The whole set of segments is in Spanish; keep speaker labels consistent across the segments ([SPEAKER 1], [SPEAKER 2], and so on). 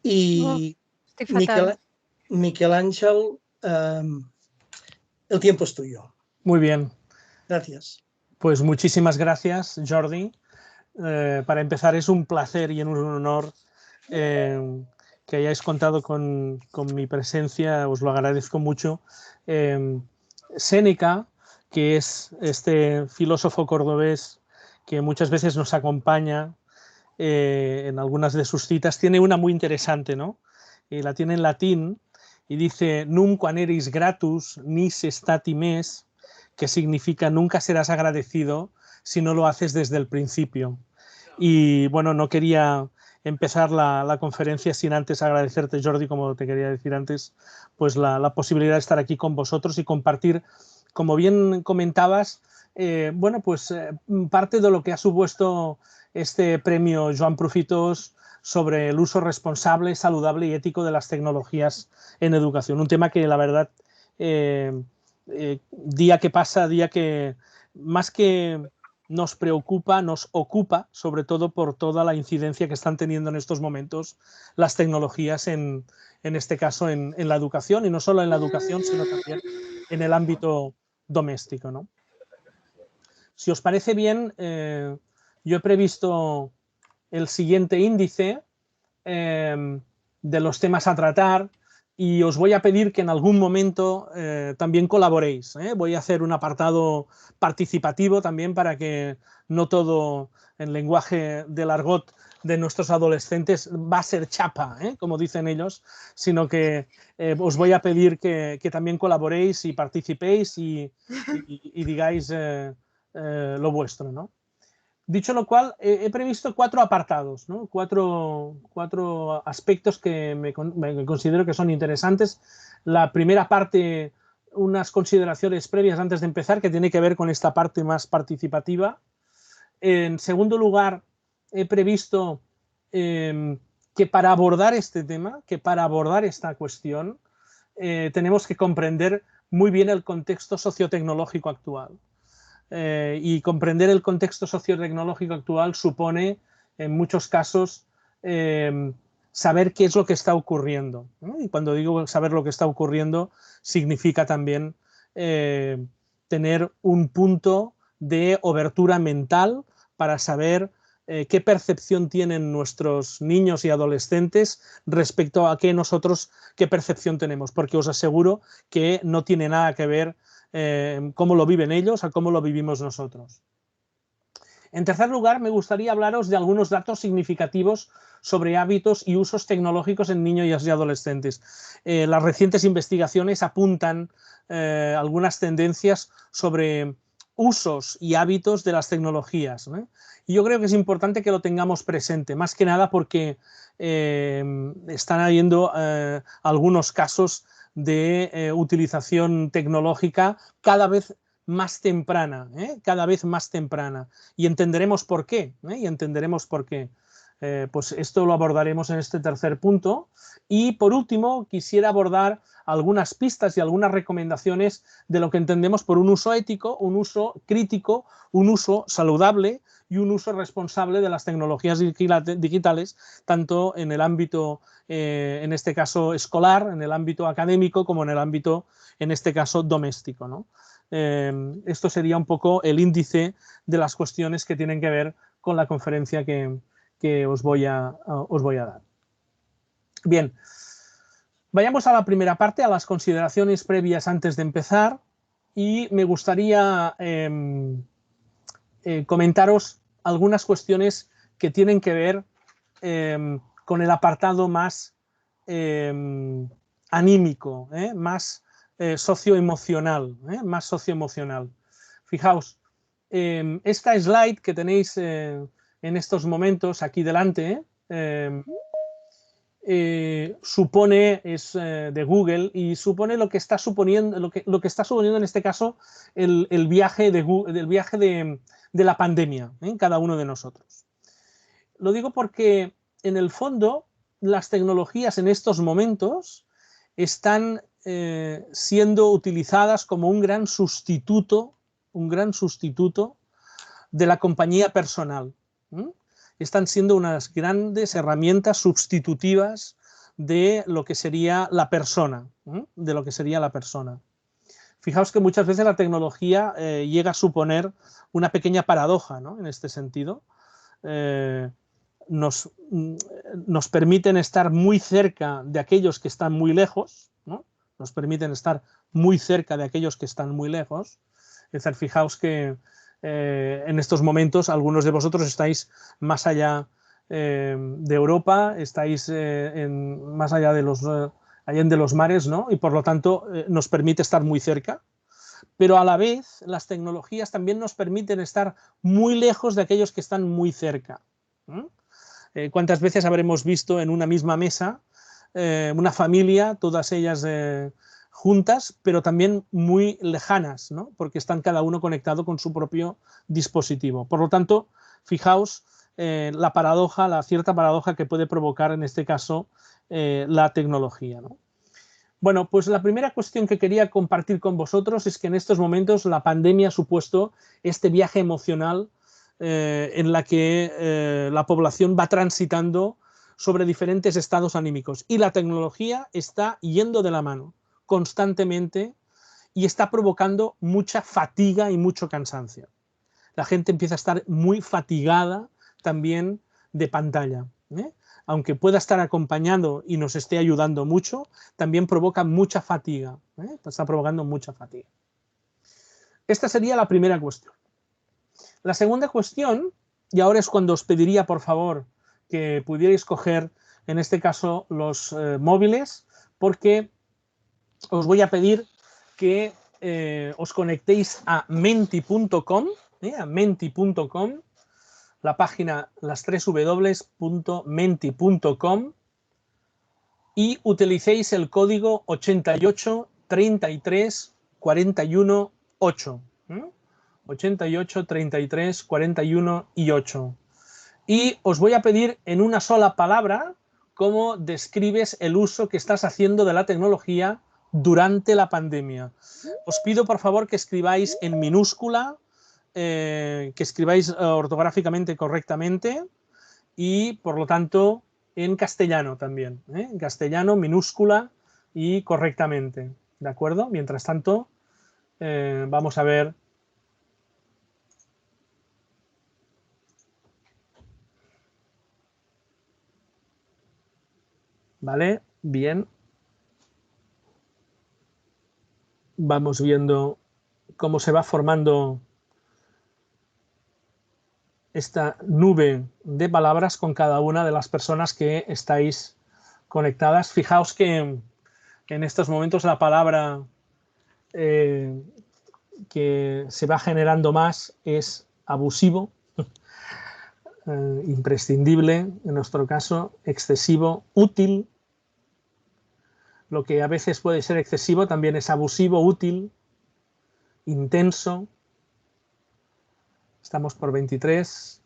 [SPEAKER 1] Y
[SPEAKER 2] estoy fatal.
[SPEAKER 1] Miquel Ángel, el tiempo es tuyo.
[SPEAKER 3] Muy bien.
[SPEAKER 1] Gracias.
[SPEAKER 3] Pues muchísimas gracias, Jordi. Para empezar, es un placer y un honor que hayáis contado con mi presencia, os lo agradezco mucho. Séneca, que es este filósofo cordobés que muchas veces nos acompaña en algunas de sus citas, tiene una muy interesante, ¿no? La tiene en latín y dice num quaneris gratus nis stati mes, que significa nunca serás agradecido si no lo haces desde el principio. Y bueno, no quería empezar la conferencia sin antes agradecerte, Jordi, como te quería decir antes, pues la posibilidad de estar aquí con vosotros y compartir, como bien comentabas, bueno, pues parte de lo que ha supuesto este premio Joan Profitos sobre el uso responsable, saludable y ético de las tecnologías en educación. Un tema que la verdad, día que pasa, día que más que nos preocupa, nos ocupa, sobre todo por toda la incidencia que están teniendo en estos momentos las tecnologías, en este caso en la educación, y no solo en la educación, sino también en el ámbito doméstico, ¿no? Si os parece bien, yo he previsto el siguiente índice de los temas a tratar y os voy a pedir que en algún momento también colaboréis. Voy a hacer un apartado participativo también para que no todo en lenguaje del argot de nuestros adolescentes va a ser chapa, como dicen ellos, sino que os voy a pedir que también colaboréis y participéis y digáis lo vuestro, ¿no? Dicho lo cual, he previsto 4 apartados, ¿no? Cuatro aspectos que me considero que son interesantes. La primera parte, unas consideraciones previas antes de empezar, que tiene que ver con esta parte más participativa. En segundo lugar, he previsto que para abordar este tema, que para abordar esta cuestión, tenemos que comprender muy bien el contexto sociotecnológico actual. Y comprender el contexto sociotecnológico actual supone, en muchos casos, saber qué es lo que está ocurriendo, ¿no? Y cuando digo saber lo que está ocurriendo, significa también tener un punto de obertura mental para saber qué percepción tienen nuestros niños y adolescentes respecto a qué percepción tenemos, porque os aseguro que no tiene nada que ver cómo lo viven ellos a cómo lo vivimos nosotros. En tercer lugar, me gustaría hablaros de algunos datos significativos sobre hábitos y usos tecnológicos en niños y adolescentes. Las recientes investigaciones apuntan algunas tendencias sobre usos y hábitos de las tecnologías, ¿eh? Y yo creo que es importante que lo tengamos presente, más que nada porque están habiendo algunos casos de utilización tecnológica cada vez más temprana, cada vez más temprana. Y entenderemos por qué, y entenderemos por qué. Pues esto lo abordaremos en este tercer punto. Y por último, quisiera abordar algunas pistas y algunas recomendaciones de lo que entendemos por un uso ético, un uso crítico, un uso saludable y un uso responsable de las tecnologías digitales, tanto en el ámbito, en este caso, escolar, en el ámbito académico, como en el ámbito, en este caso, doméstico, ¿no? Esto sería un poco el índice de las cuestiones que tienen que ver con la conferencia que os voy a dar. Bien, vayamos a la primera parte, a las consideraciones previas antes de empezar, y me gustaría comentaros algunas cuestiones que tienen que ver con el apartado más anímico, más socioemocional, más socioemocional. Fijaos, esta slide que tenéis en estos momentos aquí delante supone, es de Google, y supone lo que está suponiendo, lo que está suponiendo en este caso el viaje de la pandemia en cada uno de nosotros. Lo digo porque en el fondo las tecnologías en estos momentos están siendo utilizadas como un gran sustituto de la compañía personal. Están siendo unas grandes herramientas sustitutivas de lo que sería la persona, de lo que sería la persona. Fijaos que muchas veces la tecnología llega a suponer una pequeña paradoja, ¿no? En este sentido. Nos permiten estar muy cerca de aquellos que están muy lejos, ¿no? Nos permiten estar muy cerca de aquellos que están muy lejos. Es decir, fijaos que en estos momentos algunos de vosotros estáis más allá de Europa, estáis más allá de los mares, ¿no? Y por lo tanto nos permite estar muy cerca. Pero a la vez las tecnologías también nos permiten estar muy lejos de aquellos que están muy cerca. ¿Cuántas veces habremos visto en una misma mesa una familia, todas ellas juntas, pero también muy lejanas, ¿no? Porque están cada uno conectado con su propio dispositivo? Por lo tanto, fijaos la paradoja, la cierta paradoja que puede provocar en este caso la tecnología, ¿no? Bueno, pues la primera cuestión que quería compartir con vosotros es que en estos momentos la pandemia ha supuesto este viaje emocional en la que la población va transitando sobre diferentes estados anímicos y la tecnología está yendo de la mano constantemente y está provocando mucha fatiga y mucho cansancio. La gente empieza a estar muy fatigada también de pantalla, ¿eh? Aunque pueda estar acompañando y nos esté ayudando mucho, también provoca mucha fatiga, ¿eh? Está provocando mucha fatiga. Esta sería la primera cuestión. La segunda cuestión, y ahora es cuando os pediría por favor que pudierais coger en este caso los móviles, porque os voy a pedir que os conectéis a menti.com, a menti.com, la página las www.menti.com, y utilicéis el código 88 33 41 8. 88 33 41 y 8. Y os voy a pedir en una sola palabra cómo describes el uso que estás haciendo de la tecnología durante la pandemia. Os pido por favor que escribáis en minúscula, que escribáis ortográficamente correctamente y por lo tanto en castellano también, en castellano minúscula y correctamente, ¿de acuerdo? Mientras tanto, vamos a ver. ¿Vale? Bien. Vamos viendo cómo se va formando esta nube de palabras con cada una de las personas que estáis conectadas. Fijaos que en estos momentos la palabra que se va generando más es abusivo, imprescindible en nuestro caso, excesivo, útil. Lo que a veces puede ser excesivo también es abusivo, útil, intenso. Estamos por 23.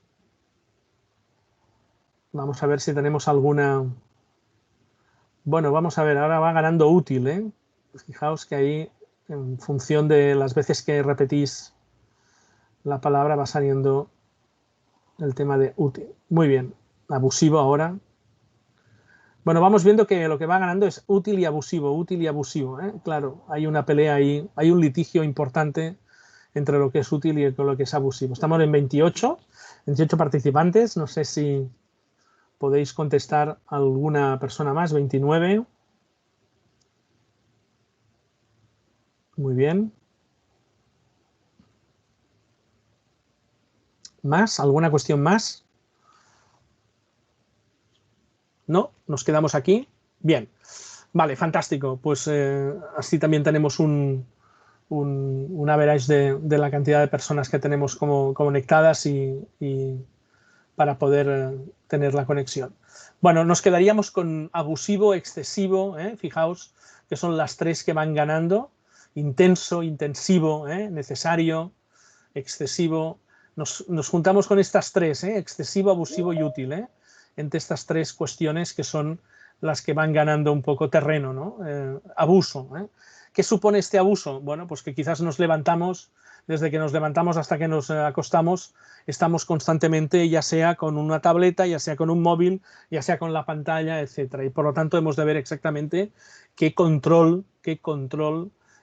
[SPEAKER 3] Vamos a ver si tenemos alguna. Bueno, vamos a ver, ahora va ganando útil, ¿eh? Fijaos que ahí, en función de las veces que repetís la palabra, va saliendo el tema de útil. Muy bien, abusivo ahora. Bueno, vamos viendo que lo que va ganando es útil y abusivo, ¿eh? Claro, hay una pelea ahí, hay un litigio importante entre lo que es útil y lo que es abusivo. Estamos en 28 participantes, no sé si podéis contestar alguna persona más. 29. Muy bien. ¿Más? ¿Alguna cuestión más? ¿No? ¿Nos quedamos aquí? Bien. Vale, fantástico. Pues así también tenemos un average de la cantidad de personas que tenemos como conectadas y para poder tener la conexión. Bueno, nos quedaríamos con abusivo, excesivo, fijaos que son las tres que van ganando: intenso, intensivo, necesario, excesivo. Nos juntamos con estas tres, excesivo, abusivo y útil, entre estas tres cuestiones que son las que van ganando un poco terreno, ¿no? Abuso. ¿Qué supone este abuso? Bueno, pues que quizás nos levantamos desde que nos levantamos hasta que nos acostamos, estamos constantemente, ya sea con una tableta, ya sea con un móvil, ya sea con la pantalla, etcétera. Y por lo tanto hemos de ver exactamente qué control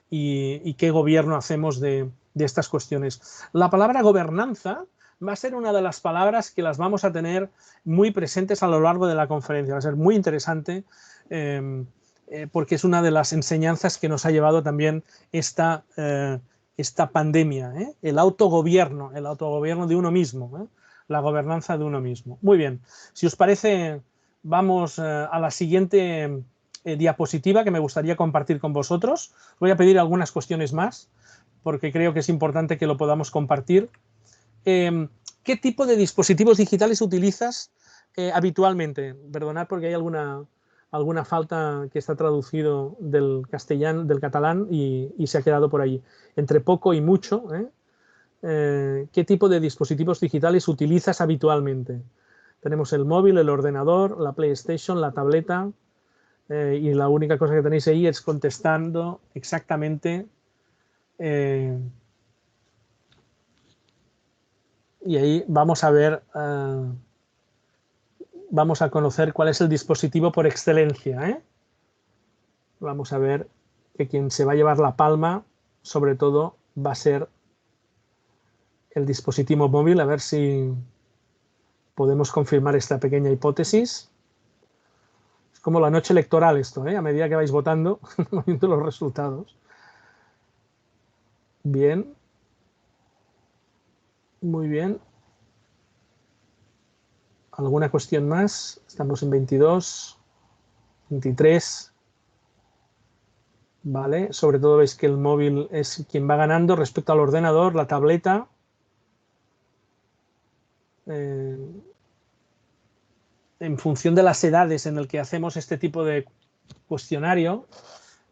[SPEAKER 3] y qué gobierno hacemos de estas cuestiones. La palabra gobernanza va a ser una de las palabras que las vamos a tener muy presentes a lo largo de la conferencia. Va a ser muy interesante porque es una de las enseñanzas que nos ha llevado también esta pandemia, el autogobierno de uno mismo, la gobernanza de uno mismo. Muy bien, si os parece, vamos a la siguiente diapositiva que me gustaría compartir con vosotros. Voy a pedir algunas cuestiones más porque creo que es importante que lo podamos compartir. ¿Qué tipo de dispositivos digitales utilizas habitualmente? Perdonad porque hay alguna falta que está traducido del castellano, del catalán y se ha quedado por ahí. Entre poco y mucho, ¿qué tipo de dispositivos digitales utilizas habitualmente? Tenemos el móvil, el ordenador, la PlayStation, la tableta y la única cosa que tenéis ahí es contestando exactamente y ahí vamos a ver, vamos a conocer cuál es el dispositivo por excelencia. Vamos a ver que quien se va a llevar la palma, sobre todo, va a ser el dispositivo móvil. A ver si podemos confirmar esta pequeña hipótesis. Es como la noche electoral esto, a medida que vais votando, viendo los resultados. Bien. Muy bien. ¿Alguna cuestión más? Estamos en 22, 23. Vale, sobre todo veis que el móvil es quien va ganando respecto al ordenador, la tableta. En función de las edades en el que hacemos este tipo de cuestionario,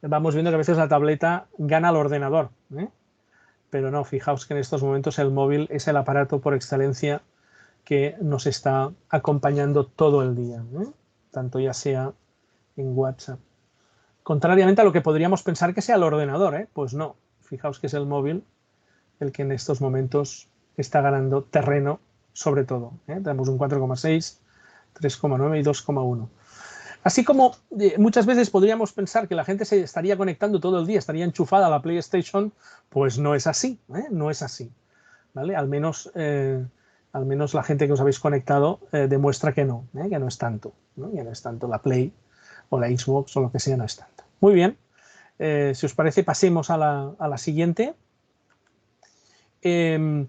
[SPEAKER 3] vamos viendo que a veces la tableta gana al ordenador. Pero no, fijaos que en estos momentos el móvil es el aparato por excelencia que nos está acompañando todo el día, tanto ya sea en WhatsApp. Contrariamente a lo que podríamos pensar que sea el ordenador, pues no, fijaos que es el móvil el que en estos momentos está ganando terreno sobre todo. Tenemos un 4,6, 3,9 y 2,1. Así como muchas veces podríamos pensar que la gente se estaría conectando todo el día, estaría enchufada a la PlayStation, pues no es así, no es así, ¿vale? Al menos la gente que os habéis conectado demuestra que no es tanto, que no es tanto la Play o la Xbox o lo que sea, no es tanto. Muy bien, si os parece pasemos a la siguiente. ¿En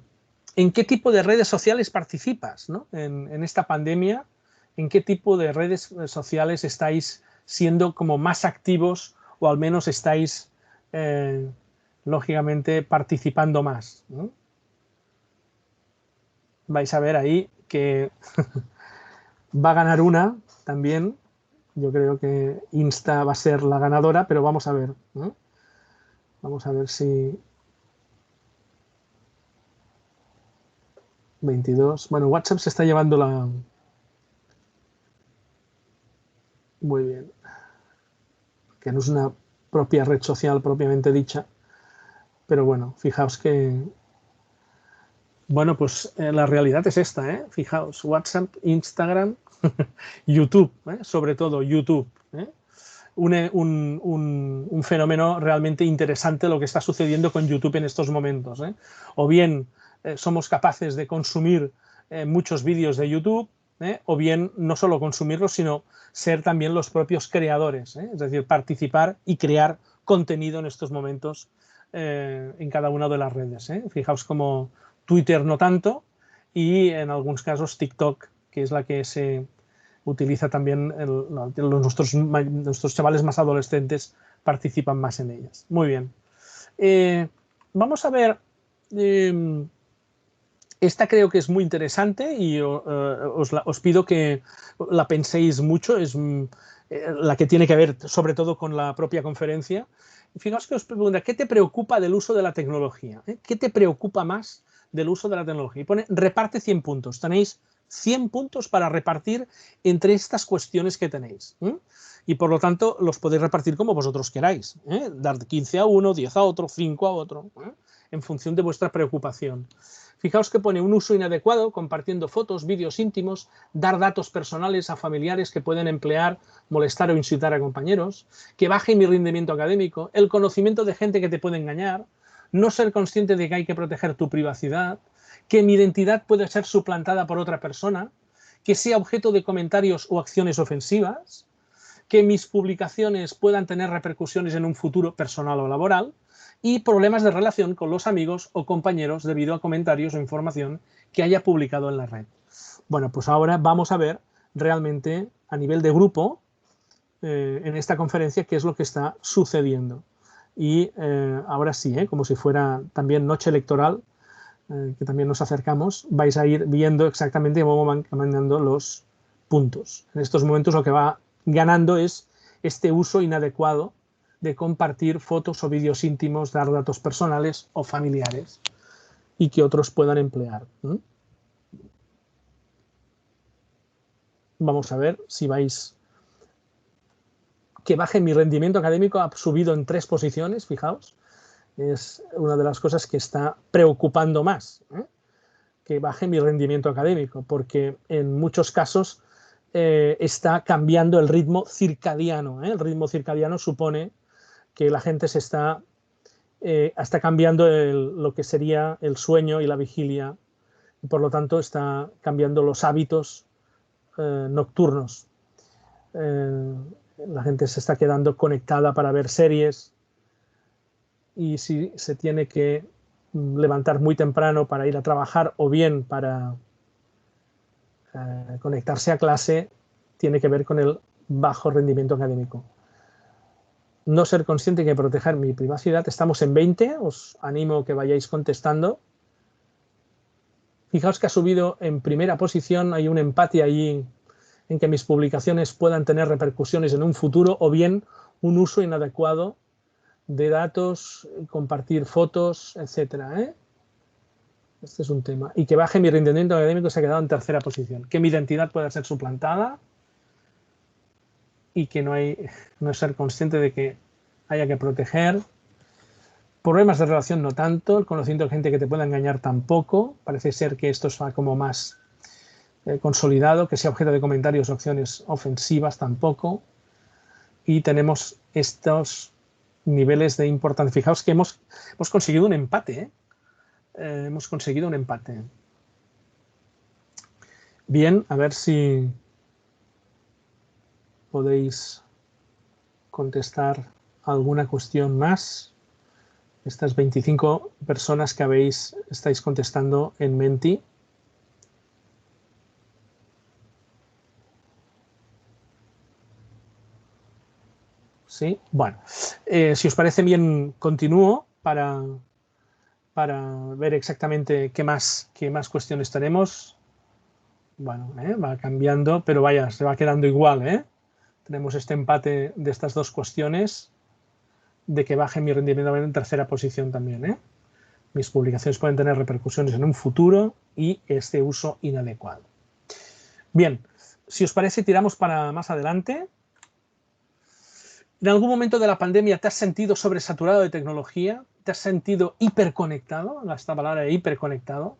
[SPEAKER 3] qué tipo de redes sociales participas, en esta pandemia? ¿En qué tipo de redes sociales estáis siendo como más activos o al menos estáis, lógicamente, participando más? Vais a ver ahí que va a ganar una también. Yo creo que Insta va a ser la ganadora, pero vamos a ver. Vamos a ver si... 22. Bueno, WhatsApp se está llevando la... Muy bien. Que no es una propia red social propiamente dicha. Pero bueno, fijaos que... Bueno, pues la realidad es esta, Fijaos, WhatsApp, Instagram, YouTube, sobre todo YouTube. Un fenómeno realmente interesante lo que está sucediendo con YouTube en estos momentos. O bien somos capaces de consumir muchos vídeos de YouTube, o bien no solo consumirlos, sino ser también los propios creadores, es decir, participar y crear contenido en estos momentos en cada una de las redes. Fijaos como Twitter no tanto y en algunos casos TikTok, que es la que se utiliza también, nuestros chavales más adolescentes participan más en ellas. Muy bien. Vamos a ver, esta creo que es muy interesante y os pido que la penséis mucho, es la que tiene que ver sobre todo con la propia conferencia. Fijaos que os pregunta, ¿qué te preocupa del uso de la tecnología? ¿Qué te preocupa más del uso de la tecnología? Y pone, reparte 100 puntos. Tenéis 100 puntos para repartir entre estas cuestiones que tenéis. Y por lo tanto los podéis repartir como vosotros queráis. Dar 15 a uno, 10 a otro, 5 a otro. en función de vuestra preocupación. Fijaos que pone un uso inadecuado, compartiendo fotos, vídeos íntimos, dar datos personales a familiares que pueden emplear, molestar o incitar a compañeros, que baje mi rendimiento académico, el conocimiento de gente que te puede engañar, no ser consciente de que hay que proteger tu privacidad, que mi identidad puede ser suplantada por otra persona, que sea objeto de comentarios o acciones ofensivas, que mis publicaciones puedan tener repercusiones en un futuro personal o laboral, y problemas de relación con los amigos o compañeros debido a comentarios o información que haya publicado en la red. Bueno, pues ahora vamos a ver realmente a nivel de grupo en esta conferencia qué es lo que está sucediendo. Y ahora sí, como si fuera también noche electoral, que también nos acercamos, vais a ir viendo exactamente cómo van cambiando los puntos. En estos momentos lo que va ganando es este uso inadecuado de compartir fotos o vídeos íntimos, dar datos personales o familiares y que otros puedan emplear. Vamos a ver si vais... Que baje mi rendimiento académico, ha subido en 3 posiciones, fijaos. Es una de las cosas que está preocupando más, que baje mi rendimiento académico, porque en muchos casos está cambiando el ritmo circadiano. El ritmo circadiano supone que la gente se está cambiando lo que sería el sueño y la vigilia, y por lo tanto está cambiando los hábitos nocturnos. La gente se está quedando conectada para ver series, y si se tiene que levantar muy temprano para ir a trabajar o bien para conectarse a clase, tiene que ver con el bajo rendimiento académico. No ser consciente que proteger mi privacidad. Estamos en 20, os animo a que vayáis contestando. Fijaos que ha subido en primera posición, hay un empate allí en que mis publicaciones puedan tener repercusiones en un futuro o bien un uso inadecuado de datos, compartir fotos, etcétera. Este es un tema. Y que baje mi rendimiento académico, se ha quedado en tercera posición. Que mi identidad pueda ser suplantada y que no es ser consciente de que haya que proteger. Problemas de relación no tanto, el conocimiento de gente que te pueda engañar tampoco. Parece ser que esto está como más consolidado, que sea objeto de comentarios o acciones ofensivas tampoco. Y tenemos estos niveles de importancia. Fijaos que hemos conseguido un empate, hemos conseguido un empate. Bien, a ver si podéis contestar alguna cuestión más. Estas 25 personas que estáis contestando en Menti. Sí, bueno. Si os parece bien, continúo para ver exactamente qué más cuestiones tenemos. Bueno, va cambiando, pero vaya, se va quedando igual. Tenemos este empate de estas dos cuestiones, de que baje mi rendimiento en tercera posición también. Mis publicaciones pueden tener repercusiones en un futuro y este uso inadecuado. Bien, si os parece, tiramos para más adelante. ¿En algún momento de la pandemia te has sentido sobresaturado de tecnología? ¿Te has sentido hiperconectado? Esta palabra de hiperconectado.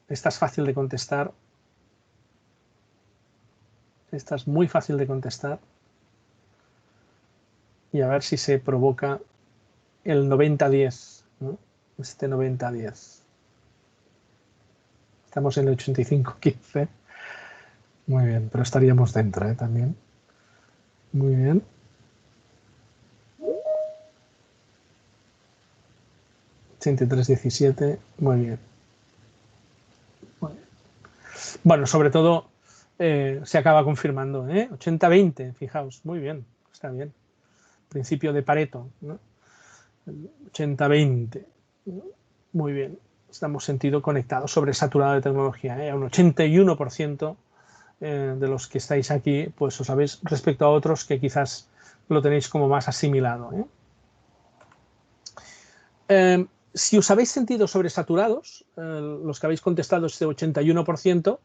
[SPEAKER 3] Esta es fácil de contestar. Esta es muy fácil de contestar. Y a ver si se provoca el 90-10, ¿no? Este 90-10. Estamos en el 85-15. Muy bien, pero estaríamos dentro también. Muy bien. $83-17, muy bien. Bueno, sobre todo se acaba confirmando, 80-20, fijaos, muy bien, está bien. Principio de Pareto, ¿no? 80-20, ¿no? Muy bien. Estamos sentido conectados, sobresaturado de tecnología, un 81% de los que estáis aquí, pues os sabéis, respecto a otros que quizás lo tenéis como más asimilado. Si os habéis sentido sobresaturados, los que habéis contestado este 81%,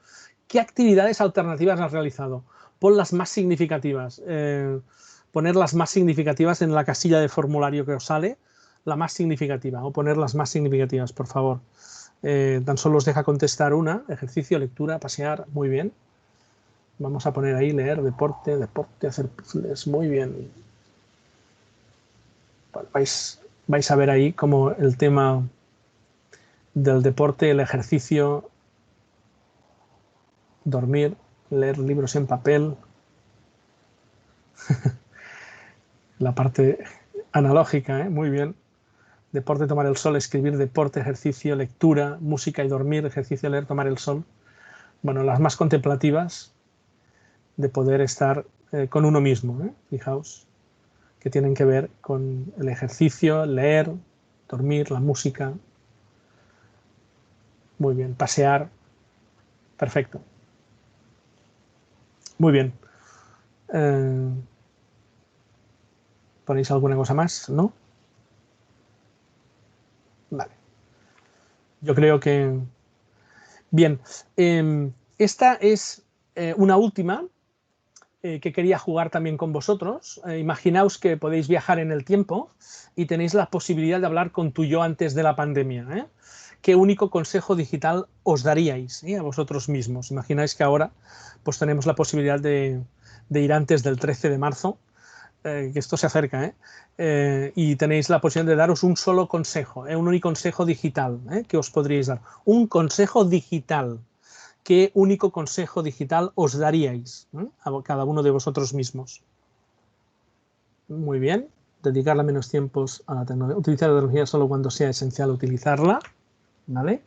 [SPEAKER 3] ¿qué actividades alternativas has realizado? Pon las más significativas. poner las más significativas en la casilla de formulario que os sale, la más significativa, o poner las más significativas, por favor. Tan solo os deja contestar una, ejercicio, lectura, pasear, muy bien. Vamos a poner ahí leer, deporte, hacer puzzles, muy bien. Bueno, vais a ver ahí cómo el tema del deporte, el ejercicio, dormir, leer libros en papel, la parte analógica, muy bien. Deporte, tomar el sol, escribir, deporte, ejercicio, lectura, música y dormir, ejercicio, leer, tomar el sol. Bueno, las más contemplativas de poder estar con uno mismo, fijaos, que tienen que ver con el ejercicio, leer, dormir, la música. Muy bien, pasear. Perfecto. Muy bien. ¿Ponéis alguna cosa más? ¿No? Vale. Yo creo que... Bien. Esta es una última que quería jugar también con vosotros. Imaginaos que podéis viajar en el tiempo y tenéis la posibilidad de hablar con tu yo antes de la pandemia. ¿Qué único consejo digital os daríais a vosotros mismos? Imagináis que ahora pues tenemos la posibilidad de ir antes del 13 de marzo, que esto se acerca, y tenéis la posibilidad de daros un solo consejo, un único consejo digital que os podríais dar. Un consejo digital. ¿Qué único consejo digital os daríais a cada uno de vosotros mismos? Muy bien. Dedicarle menos tiempos a la tecnología. Utilizar la tecnología solo cuando sea esencial utilizarla. ¿Vale?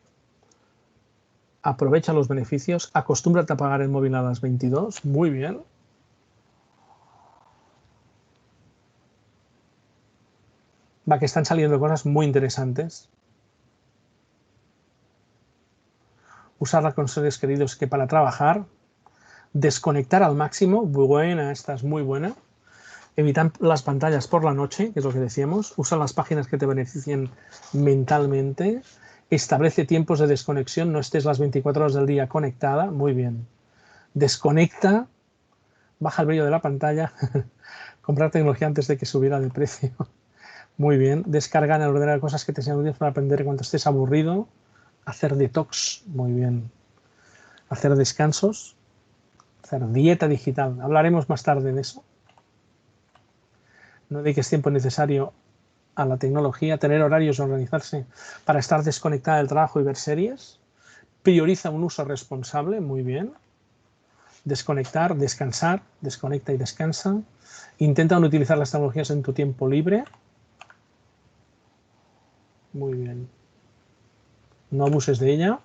[SPEAKER 3] Aprovecha los beneficios. Acostúmbrate a apagar el móvil a las 22. Muy bien. Va, que están saliendo cosas muy interesantes. Usarla con seres queridos que para trabajar. Desconectar al máximo. Buena, esta es muy buena. Evitar las pantallas por la noche, que es lo que decíamos. Usa las páginas que te beneficien mentalmente. Establece tiempos de desconexión. No estés las 24 horas del día conectada. Muy bien. Desconecta. Baja el brillo de la pantalla. Comprar tecnología antes de que subiera de precio. Muy bien. Descarga en el ordenador cosas que te sean útiles para aprender cuando estés aburrido. Hacer detox. Muy bien. Hacer descansos. Hacer dieta digital. Hablaremos más tarde de eso. No dediques tiempo necesario a la tecnología. Tener horarios, organizarse para estar desconectada del trabajo y ver series. Prioriza un uso responsable. Muy bien. Desconectar, descansar. Desconecta y descansa. Intenta no utilizar las tecnologías en tu tiempo libre. Muy bien. No abuses de ella.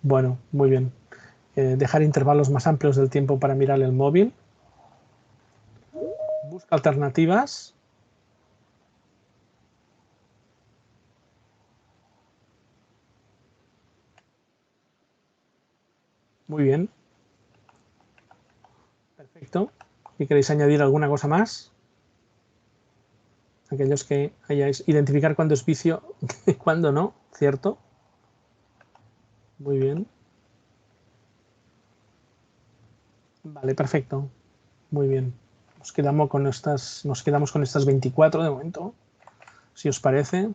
[SPEAKER 3] Bueno, muy bien. Dejar intervalos más amplios del tiempo para mirar el móvil. Busca alternativas. Muy bien. Perfecto. ¿Y queréis añadir alguna cosa más? Aquellos que hayáis identificar cuándo es vicio y cuándo no, ¿cierto? Muy bien. Vale, perfecto. Muy bien. Nos quedamos con estas 24 de momento, si os parece.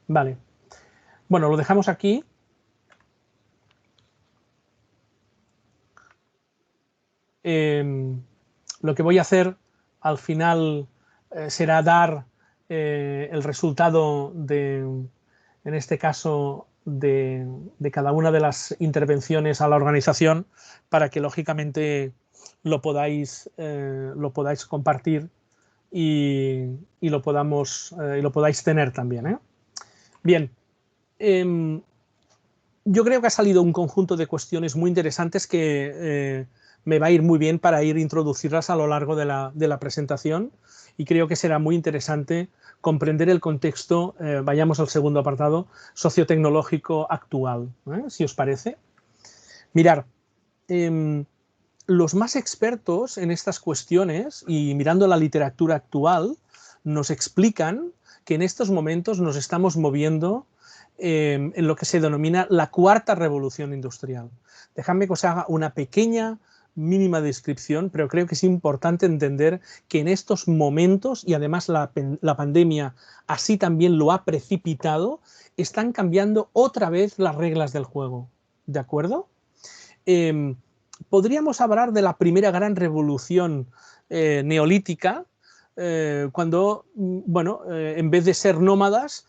[SPEAKER 3] Vale. Bueno, lo dejamos aquí. Lo que voy a hacer al final será dar el resultado en este caso, de cada una de las intervenciones a la organización para que lógicamente lo podáis compartir y lo podáis tener también. Bien. Yo creo que ha salido un conjunto de cuestiones muy interesantes que me va a ir muy bien para ir introducirlas a lo largo de la presentación, y creo que será muy interesante comprender el contexto, vayamos al segundo apartado, sociotecnológico actual, si os parece. Mirar, los más expertos en estas cuestiones y mirando la literatura actual nos explican que en estos momentos nos estamos moviendo en lo que se denomina la cuarta revolución industrial. Dejadme que os haga una pequeña, mínima descripción, pero creo que es importante entender que en estos momentos, y además la pandemia así también lo ha precipitado, están cambiando otra vez las reglas del juego. ¿De acuerdo? Podríamos hablar de la primera gran revolución neolítica, cuando, bueno, en vez de ser nómadas,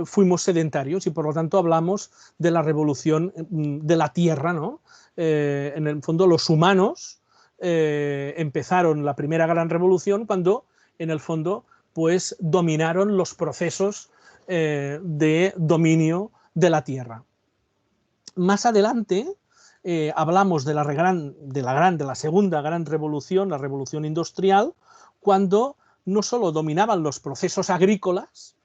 [SPEAKER 3] fuimos sedentarios y por lo tanto hablamos de la revolución de la tierra, ¿no? En el fondo los humanos empezaron la primera gran revolución cuando en el fondo pues dominaron los procesos de dominio de la tierra. Más adelante hablamos de la segunda gran revolución, la revolución industrial, cuando no solo dominaban los procesos agrícolas,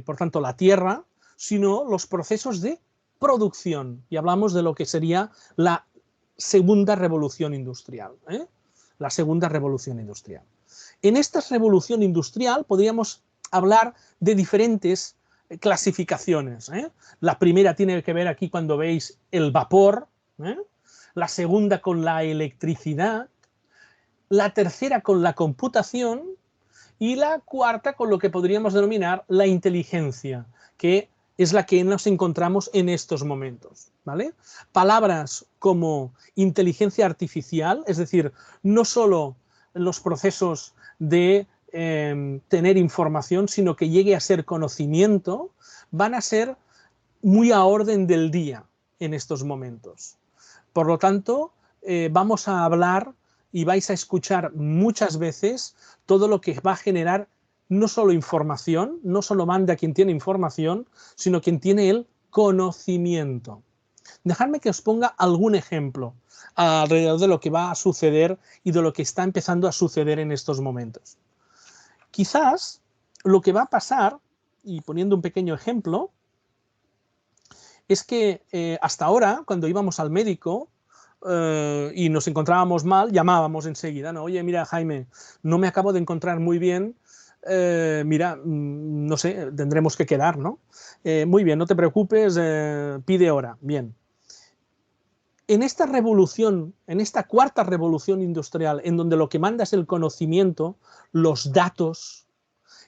[SPEAKER 3] por tanto la tierra, sino los procesos de producción. Y hablamos de lo que sería la segunda revolución industrial. La segunda revolución industrial. En esta revolución industrial podríamos hablar de diferentes clasificaciones. La primera tiene que ver aquí cuando veis el vapor, la segunda con la electricidad, la tercera con la computación y la cuarta con lo que podríamos denominar la inteligencia, que es la que nos encontramos en estos momentos, ¿vale? Palabras como inteligencia artificial, es decir, no solo los procesos de tener información, sino que llegue a ser conocimiento, van a ser muy a orden del día en estos momentos. Por lo tanto, vamos a hablar y vais a escuchar muchas veces todo lo que va a generar no solo información, no solo manda quien tiene información, sino quien tiene el conocimiento. Dejadme que os ponga algún ejemplo alrededor de lo que va a suceder y de lo que está empezando a suceder en estos momentos. Quizás lo que va a pasar, y poniendo un pequeño ejemplo, es que hasta ahora, cuando íbamos al médico y nos encontrábamos mal, llamábamos enseguida, ¿no? Oye, mira, Jaime, no me acabo de encontrar muy bien, mira, no sé, tendremos que quedar, ¿no? Muy bien, no te preocupes, pide hora. Bien. En esta revolución, en esta cuarta revolución industrial, en donde lo que manda es el conocimiento, los datos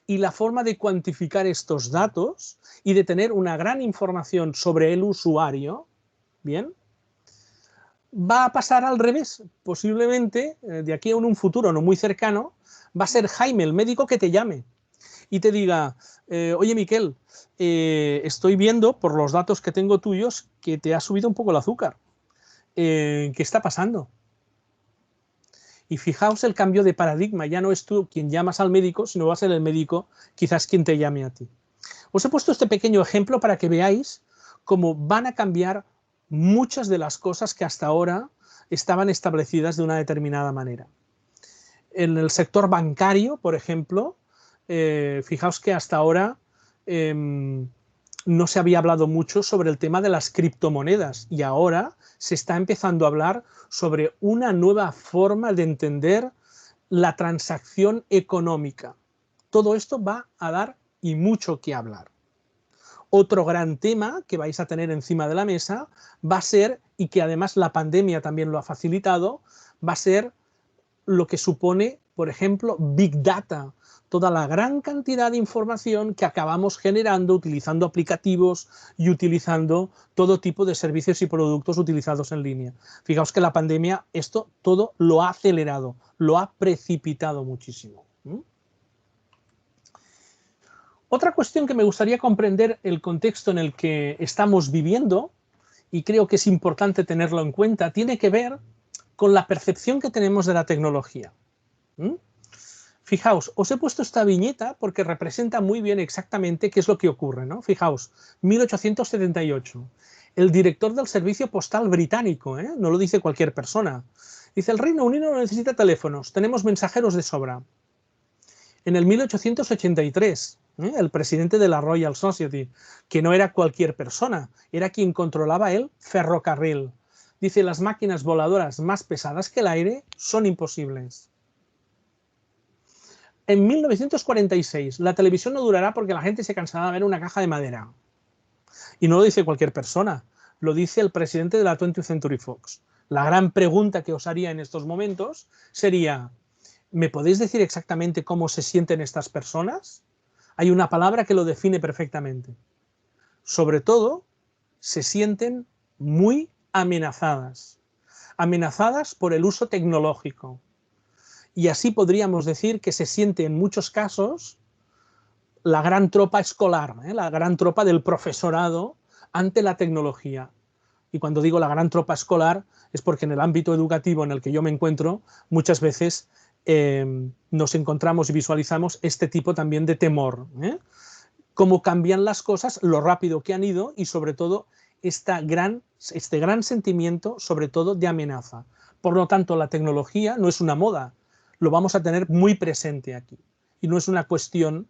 [SPEAKER 3] y la forma de cuantificar estos datos y de tener una gran información sobre el usuario, bien, va a pasar al revés. Posiblemente, de aquí a un futuro no muy cercano, va a ser Jaime, el médico, que te llame y te diga, oye, Miquel, estoy viendo por los datos que tengo tuyos que te ha subido un poco el azúcar. ¿Qué está pasando? Y fijaos el cambio de paradigma, ya no es tú quien llamas al médico, sino va a ser el médico quizás quien te llame a ti. Os he puesto este pequeño ejemplo para que veáis cómo van a cambiar muchas de las cosas que hasta ahora estaban establecidas de una determinada manera. En el sector bancario, por ejemplo, fijaos que hasta ahora no se había hablado mucho sobre el tema de las criptomonedas y ahora se está empezando a hablar sobre una nueva forma de entender la transacción económica. Todo esto va a dar y mucho que hablar. Otro gran tema que vais a tener encima de la mesa va a ser, y que además la pandemia también lo ha facilitado, va a ser lo que supone, por ejemplo, Big Data, toda la gran cantidad de información que acabamos generando utilizando aplicativos y utilizando todo tipo de servicios y productos utilizados en línea. Fijaos que la pandemia esto todo lo ha acelerado, lo ha precipitado muchísimo. Otra cuestión que me gustaría comprender el contexto en el que estamos viviendo, y creo que es importante tenerlo en cuenta, tiene que ver con la percepción que tenemos de la tecnología. Fijaos, os he puesto esta viñeta porque representa muy bien exactamente qué es lo que ocurre, ¿no? Fijaos, 1878. El director del servicio postal británico, no lo dice cualquier persona. Dice, el Reino Unido no necesita teléfonos, tenemos mensajeros de sobra. En el 1883, el presidente de la Royal Society, que no era cualquier persona, era quien controlaba el ferrocarril. Dice, las máquinas voladoras más pesadas que el aire son imposibles. En 1946, la televisión no durará porque la gente se cansará de ver una caja de madera. Y no lo dice cualquier persona, lo dice el presidente de la 20th Century Fox. La gran pregunta que os haría en estos momentos sería, ¿me podéis decir exactamente cómo se sienten estas personas? Hay una palabra que lo define perfectamente. Sobre todo, se sienten muy amenazadas. Amenazadas por el uso tecnológico. Y así podríamos decir que se siente en muchos casos la gran tropa escolar, la gran tropa del profesorado ante la tecnología. Y cuando digo la gran tropa escolar es porque en el ámbito educativo en el que yo me encuentro muchas veces nos encontramos y visualizamos este tipo también de temor. Cómo cambian las cosas, lo rápido que han ido y sobre todo este gran sentimiento sobre todo de amenaza. Por lo tanto, la tecnología no es una moda, lo vamos a tener muy presente aquí. Y no es una cuestión,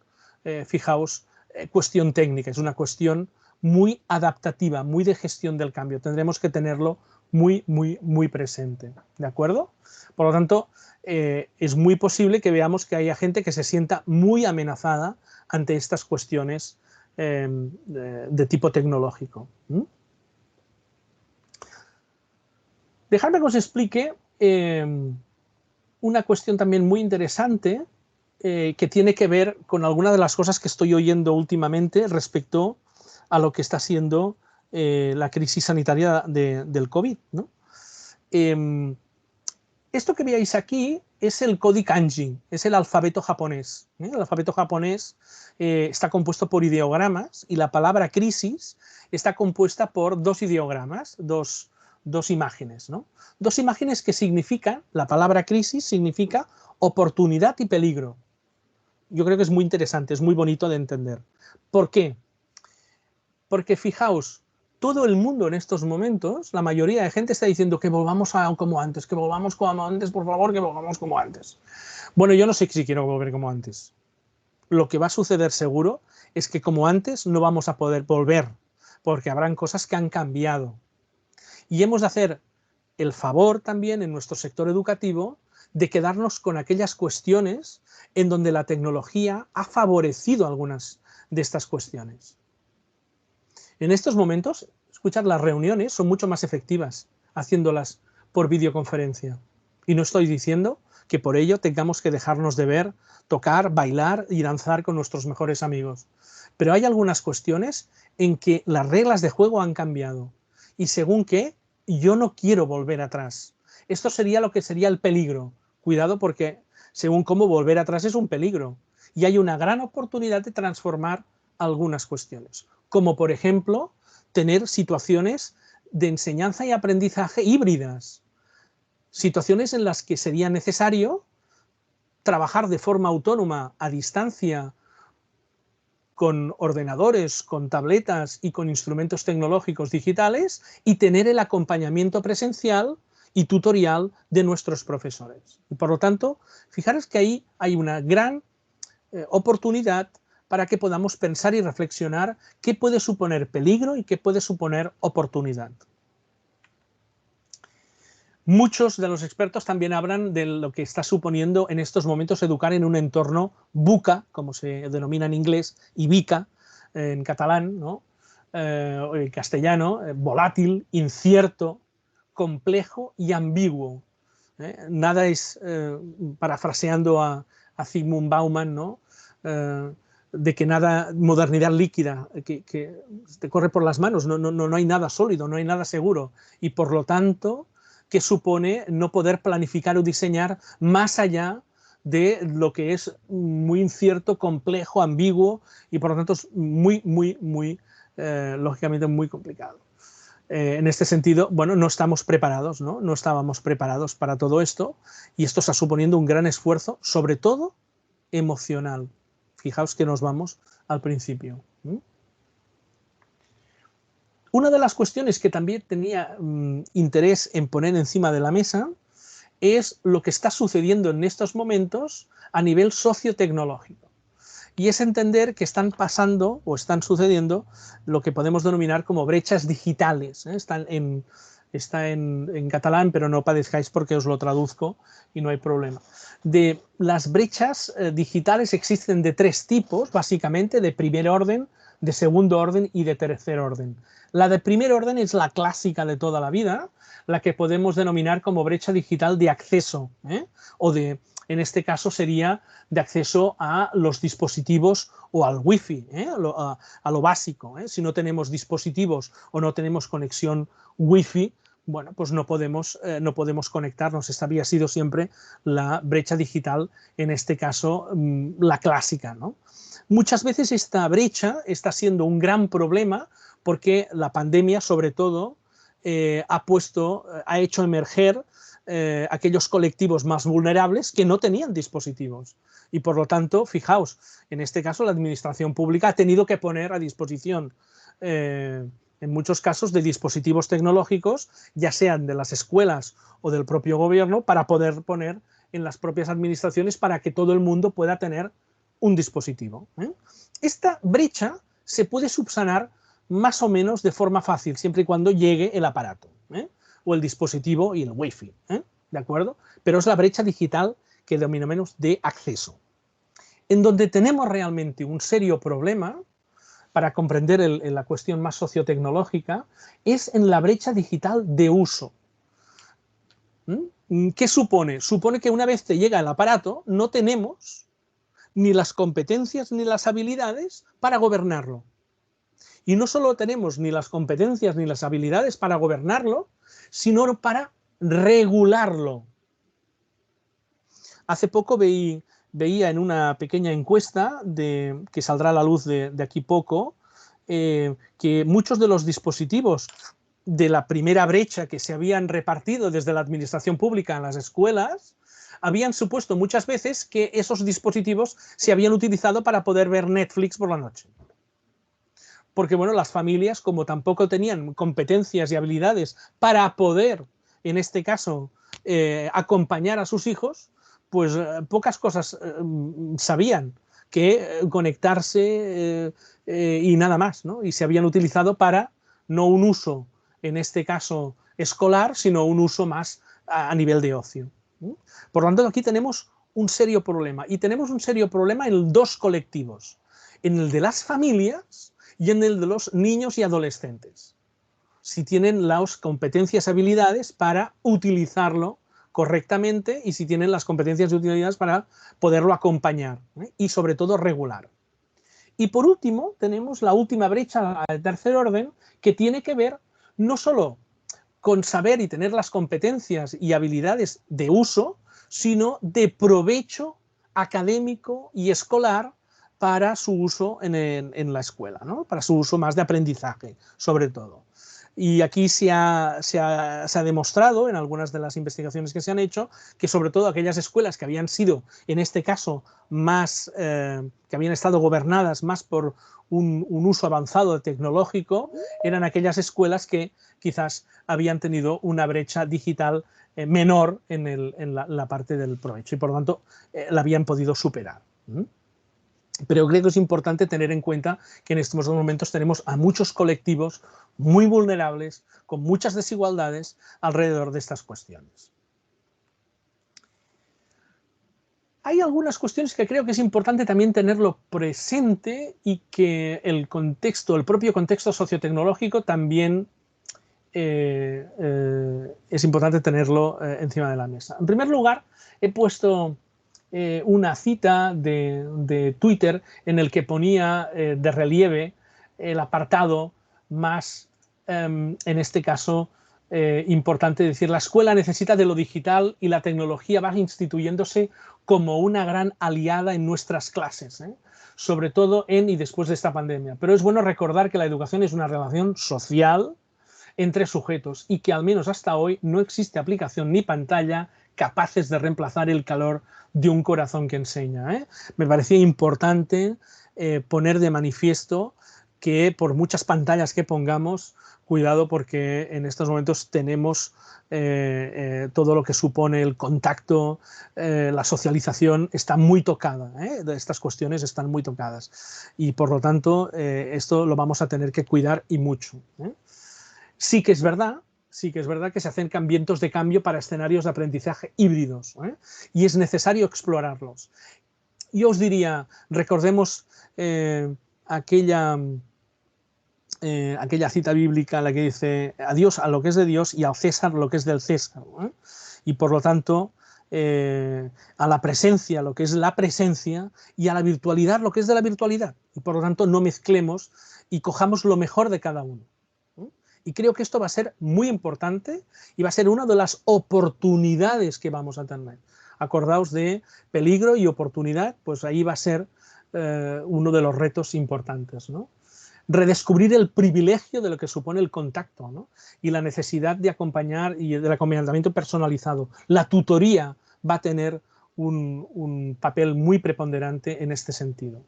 [SPEAKER 3] fijaos, cuestión técnica, es una cuestión muy adaptativa, muy de gestión del cambio. Tendremos que tenerlo muy, muy, muy presente. ¿De acuerdo? Por lo tanto, es muy posible que veamos que haya gente que se sienta muy amenazada ante estas cuestiones de tipo tecnológico. Dejadme que os explique una cuestión también muy interesante que tiene que ver con algunas de las cosas que estoy oyendo últimamente respecto a lo que está siendo la crisis sanitaria del COVID, ¿no? Esto que veáis aquí es el Kodi Kanji, es el alfabeto japonés. El alfabeto japonés está compuesto por ideogramas y la palabra crisis está compuesta por dos ideogramas, dos imágenes, ¿no? Dos imágenes que significan, la palabra crisis significa oportunidad y peligro. Yo creo que es muy interesante, es muy bonito de entender. ¿Por qué? Porque fijaos, todo el mundo en estos momentos, la mayoría de gente está diciendo que volvamos como antes, que volvamos como antes, por favor, que volvamos como antes. Bueno, yo no sé si quiero volver como antes. Lo que va a suceder seguro es que como antes no vamos a poder volver, porque habrán cosas que han cambiado. Y hemos de hacer el favor también en nuestro sector educativo de quedarnos con aquellas cuestiones en donde la tecnología ha favorecido algunas de estas cuestiones. En estos momentos, escuchad, las reuniones son mucho más efectivas haciéndolas por videoconferencia. Y no estoy diciendo que por ello tengamos que dejarnos de ver, tocar, bailar y danzar con nuestros mejores amigos. Pero hay algunas cuestiones en que las reglas de juego han cambiado. Y según qué, yo no quiero volver atrás. Esto sería lo que sería el peligro. Cuidado porque según cómo volver atrás es un peligro. Y hay una gran oportunidad de transformar algunas cuestiones. Como por ejemplo, tener situaciones de enseñanza y aprendizaje híbridas. Situaciones en las que sería necesario trabajar de forma autónoma, a distancia, con ordenadores, con tabletas y con instrumentos tecnológicos digitales y tener el acompañamiento presencial y tutorial de nuestros profesores. Y por lo tanto, fijaros que ahí hay una gran oportunidad para que podamos pensar y reflexionar qué puede suponer peligro y qué puede suponer oportunidad. Muchos de los expertos también hablan de lo que está suponiendo en estos momentos educar en un entorno VUCA, como se denomina en inglés, y VICA en catalán, ¿no? En castellano, volátil, incierto, complejo y ambiguo. Nada es, parafraseando a Zygmunt Bauman, ¿no? De que nada, modernidad líquida, que te corre por las manos, no hay nada sólido, no hay nada seguro, y por lo tanto, que supone no poder planificar o diseñar más allá de lo que es muy incierto, complejo, ambiguo, y por lo tanto es muy, lógicamente muy complicado. En este sentido, bueno, no estamos preparados, ¿no? No estábamos preparados para todo esto, y esto está suponiendo un gran esfuerzo, sobre todo emocional. Fijaos que nos vamos al principio. Una de las cuestiones que también tenía interés en poner encima de la mesa es lo que está sucediendo en estos momentos a nivel sociotecnológico. Y es entender que están pasando o están sucediendo lo que podemos denominar como brechas digitales. Está en catalán, pero no padezcáis porque os lo traduzco y no hay problema. Las brechas digitales existen de tres tipos, básicamente, de primer orden, de segundo orden y de tercer orden. La de primer orden es la clásica de toda la vida, la que podemos denominar como brecha digital de acceso, o en este caso sería de acceso a los dispositivos o al wifi, a lo básico. Si no tenemos dispositivos o no tenemos conexión wifi, bueno, pues no podemos conectarnos. Esta había sido siempre la brecha digital, en este caso la clásica, ¿no? Muchas veces esta brecha está siendo un gran problema porque la pandemia, sobre todo, ha hecho emerger aquellos colectivos más vulnerables que no tenían dispositivos. Y por lo tanto, fijaos, en este caso la administración pública ha tenido que poner a disposición, en muchos casos, de dispositivos tecnológicos, ya sean de las escuelas o del propio gobierno, para poder poner en las propias administraciones para que todo el mundo pueda tener un dispositivo. Esta brecha se puede subsanar más o menos de forma fácil, siempre y cuando llegue el aparato, o el dispositivo y el wifi, ¿de acuerdo? Pero es la brecha digital que denominamos de acceso. En donde tenemos realmente un serio problema, para comprender la cuestión más sociotecnológica, es en la brecha digital de uso. ¿Qué supone? Supone que una vez te llega el aparato, no tenemos ni las competencias ni las habilidades para gobernarlo. Y no solo tenemos ni las competencias ni las habilidades para gobernarlo, sino para regularlo. Hace poco veía en una pequeña encuesta que saldrá a la luz de aquí poco, que muchos de los dispositivos de la primera brecha que se habían repartido desde la administración pública en las escuelas habían supuesto muchas veces que esos dispositivos se habían utilizado para poder ver Netflix por la noche. Porque, bueno, las familias, como tampoco tenían competencias y habilidades para poder, en este caso, acompañar a sus hijos, pues pocas cosas sabían que conectarse y nada más, ¿no? Y se habían utilizado para no un uso, en este caso, escolar, sino un uso más a nivel de ocio. Por lo tanto, aquí tenemos un serio problema. Y tenemos un serio problema en dos colectivos. En el de las familias y en el de los niños y adolescentes. Si tienen las competencias y habilidades para utilizarlo correctamente y si tienen las competencias y utilidades para poderlo acompañar, y sobre todo regular. Y por último, tenemos la última brecha, la de tercer orden, que tiene que ver no solo con saber y tener las competencias y habilidades de uso, sino de provecho académico y escolar para su uso en la escuela, ¿no? Para su uso más de aprendizaje, sobre todo. Y aquí se ha demostrado, en algunas de las investigaciones que se han hecho, que sobre todo aquellas escuelas que habían sido, en este caso, más, que habían estado gobernadas más por un uso avanzado tecnológico, eran aquellas escuelas que quizás habían tenido una brecha digital menor en la parte del provecho y por lo tanto la habían podido superar. Pero creo que es importante tener en cuenta que en estos momentos tenemos a muchos colectivos muy vulnerables, con muchas desigualdades alrededor de estas cuestiones. Hay algunas cuestiones que creo que es importante también tenerlo presente y que el propio contexto sociotecnológico también es importante tenerlo encima de la mesa. En primer lugar, he puesto una cita de Twitter en el que ponía de relieve el apartado más, en este caso, importante, decir, la escuela necesita de lo digital y la tecnología va instituyéndose como una gran aliada en nuestras clases, sobre todo en y después de esta pandemia. Pero es bueno recordar que la educación es una relación social entre sujetos y que al menos hasta hoy no existe aplicación ni pantalla capaces de reemplazar el calor de un corazón que enseña. Me parecía importante poner de manifiesto que por muchas pantallas que pongamos, cuidado porque en estos momentos tenemos todo lo que supone el contacto, la socialización está muy tocada, estas cuestiones están muy tocadas y por lo tanto esto lo vamos a tener que cuidar y mucho. Sí que es verdad que se acercan vientos de cambio para escenarios de aprendizaje híbridos, y es necesario explorarlos. Yo os diría, recordemos aquella aquella cita bíblica en la que dice a Dios a lo que es de Dios y al César lo que es del César, ¿eh? Y por lo tanto a la presencia lo que es la presencia y a la virtualidad lo que es de la virtualidad, y por lo tanto no mezclemos y cojamos lo mejor de cada uno. Y creo que esto va a ser muy importante y va a ser una de las oportunidades que vamos a tener. Acordaos de peligro y oportunidad, pues ahí va a ser uno de los retos importantes, ¿no? Redescubrir el privilegio de lo que supone el contacto, ¿no? Y la necesidad de acompañar y del acompañamiento personalizado. La tutoría va a tener un papel muy preponderante en este sentido.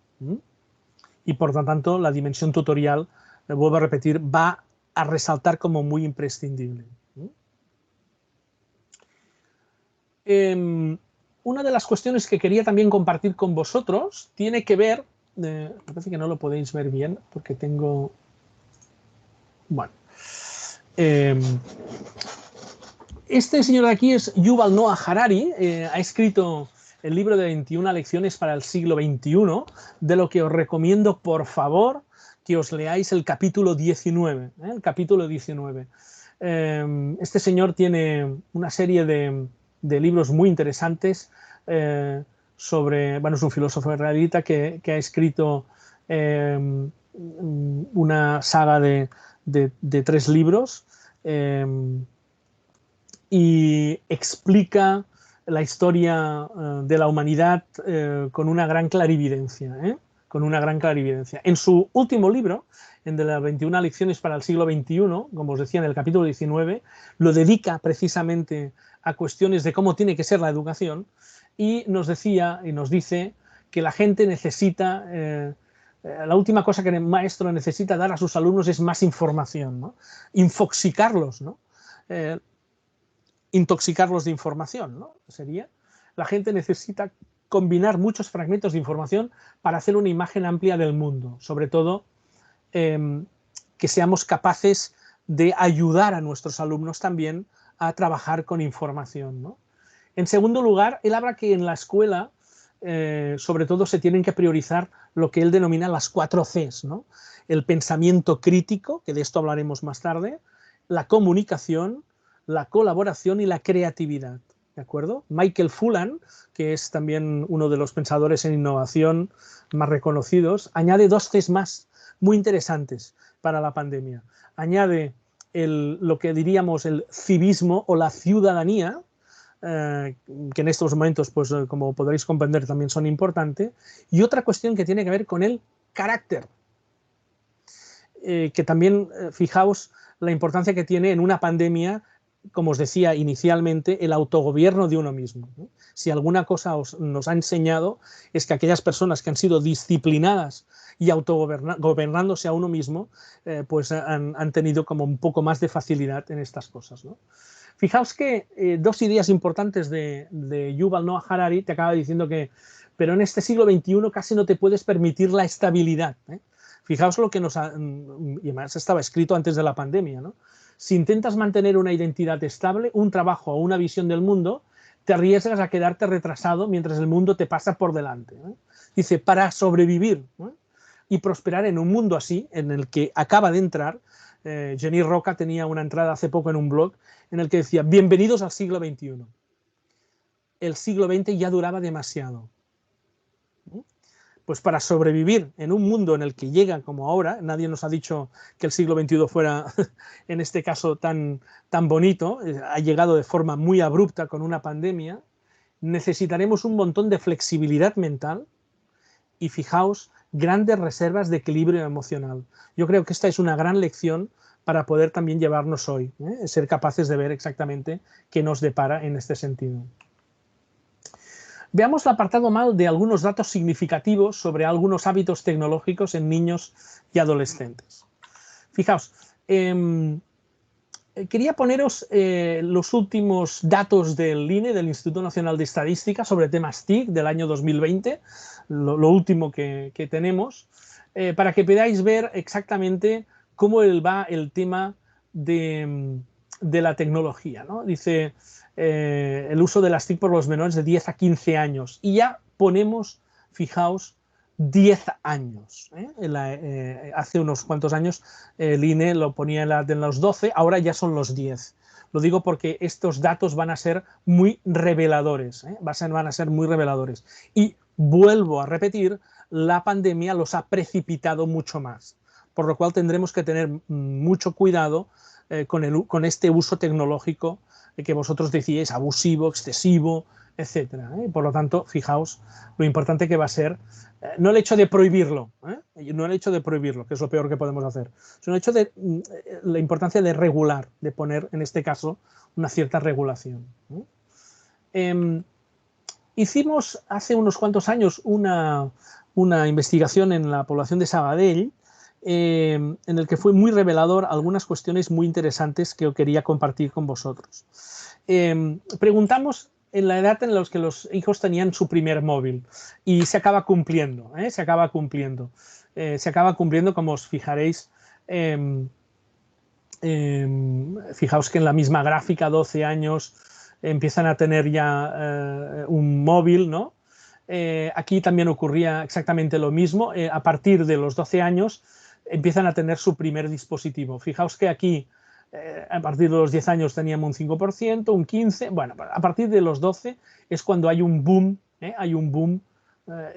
[SPEAKER 3] Y por lo tanto la dimensión tutorial, vuelvo a repetir, va a resaltar como muy imprescindible. Una de las cuestiones que quería también compartir con vosotros tiene que ver, me parece que no lo podéis ver bien porque tengo, bueno, este señor de aquí es Yuval Noah Harari, ha escrito el libro de 21 lecciones para el siglo XXI, de lo que os recomiendo, por favor, que os leáis el capítulo 19. El capítulo 19. Este señor tiene una serie de libros muy interesantes sobre, bueno, es un filósofo israelita que ha escrito una saga de 3 libros y explica la historia de la humanidad con una gran clarividencia, con una gran clarividencia. En su último libro, en de las 21 lecciones para el siglo XXI, como os decía, en el capítulo 19, lo dedica precisamente a cuestiones de cómo tiene que ser la educación, y nos decía y nos dice que la gente necesita, la última cosa que el maestro necesita dar a sus alumnos es más información, ¿no? Infoxicarlos, ¿no? Intoxicarlos de información, ¿no? Sería, la gente necesita combinar muchos fragmentos de información para hacer una imagen amplia del mundo, sobre todo que seamos capaces de ayudar a nuestros alumnos también a trabajar con información, ¿no? En segundo lugar, él habla que en la escuela sobre todo se tienen que priorizar lo que él denomina las 4 Cs, ¿no? El pensamiento crítico, que de esto hablaremos más tarde, la comunicación, la colaboración y la creatividad, ¿de acuerdo? Michael Fullan, que es también uno de los pensadores en innovación más reconocidos, añade 2 Cs más muy interesantes para la pandemia. Añade lo que diríamos el civismo o la ciudadanía, que en estos momentos, pues como podréis comprender, también son importantes, y otra cuestión que tiene que ver con el carácter, que también, fijaos la importancia que tiene en una pandemia, como os decía inicialmente, el autogobierno de uno mismo, ¿no? Si alguna cosa nos ha enseñado es que aquellas personas que han sido disciplinadas y autogobernándose a uno mismo, pues han tenido como un poco más de facilidad en estas cosas, ¿no? Fijaos que 2 ideas importantes de Yuval Noah Harari, te acaba diciendo que, pero en este siglo XXI casi no te puedes permitir la estabilidad, ¿eh? Fijaos lo que y además estaba escrito antes de la pandemia, ¿no? Si intentas mantener una identidad estable, un trabajo o una visión del mundo, te arriesgas a quedarte retrasado mientras el mundo te pasa por delante, ¿eh? Dice, para sobrevivir, ¿eh? Y prosperar en un mundo así, en el que acaba de entrar, Jenny Roca tenía una entrada hace poco en un blog en el que decía, bienvenidos al siglo XXI. El siglo XX ya duraba demasiado. Pues para sobrevivir en un mundo en el que llega como ahora, nadie nos ha dicho que el siglo XXI fuera, en este caso, tan bonito, ha llegado de forma muy abrupta con una pandemia, necesitaremos un montón de flexibilidad mental y, fijaos, grandes reservas de equilibrio emocional. Yo creo que esta es una gran lección para poder también llevarnos hoy, ser capaces de ver exactamente qué nos depara en este sentido. Veamos el apartado mal de algunos datos significativos sobre algunos hábitos tecnológicos en niños y adolescentes. Fijaos, quería poneros los últimos datos del INE, del Instituto Nacional de Estadística, sobre temas TIC del año 2020, lo último que tenemos, para que podáis ver exactamente cómo va el tema de la tecnología, ¿no? Dice el uso de las TIC por los menores de 10 a 15 años. Y ya ponemos, fijaos, 10 años. Hace unos cuantos años el INE lo ponía en los 12, ahora ya son los 10. Lo digo porque estos datos van a ser muy reveladores, van a ser muy reveladores. Y vuelvo a repetir, la pandemia los ha precipitado mucho más, por lo cual tendremos que tener mucho cuidado con este uso tecnológico que vosotros decíais abusivo, excesivo, etcétera. Por lo tanto, fijaos lo importante que va a ser, no el hecho de prohibirlo, no el hecho de prohibirlo, que es lo peor que podemos hacer, sino el hecho de la importancia de regular, de poner, en este caso, una cierta regulación. Hicimos hace unos cuantos años una investigación en la población de Sabadell, en el que fue muy revelador algunas cuestiones muy interesantes que yo quería compartir con vosotros. Preguntamos en la edad en la que los hijos tenían su primer móvil y se acaba cumpliendo, se acaba cumpliendo, como os fijaréis. Fijaos que en la misma gráfica, 12 años, empiezan a tener ya un móvil, ¿no? Aquí también ocurría exactamente lo mismo. A partir de los 12 años empiezan a tener su primer dispositivo. Fijaos que aquí, a partir de los 10 años teníamos un 5%, un 15%. Bueno, a partir de los 12 es cuando hay un boom,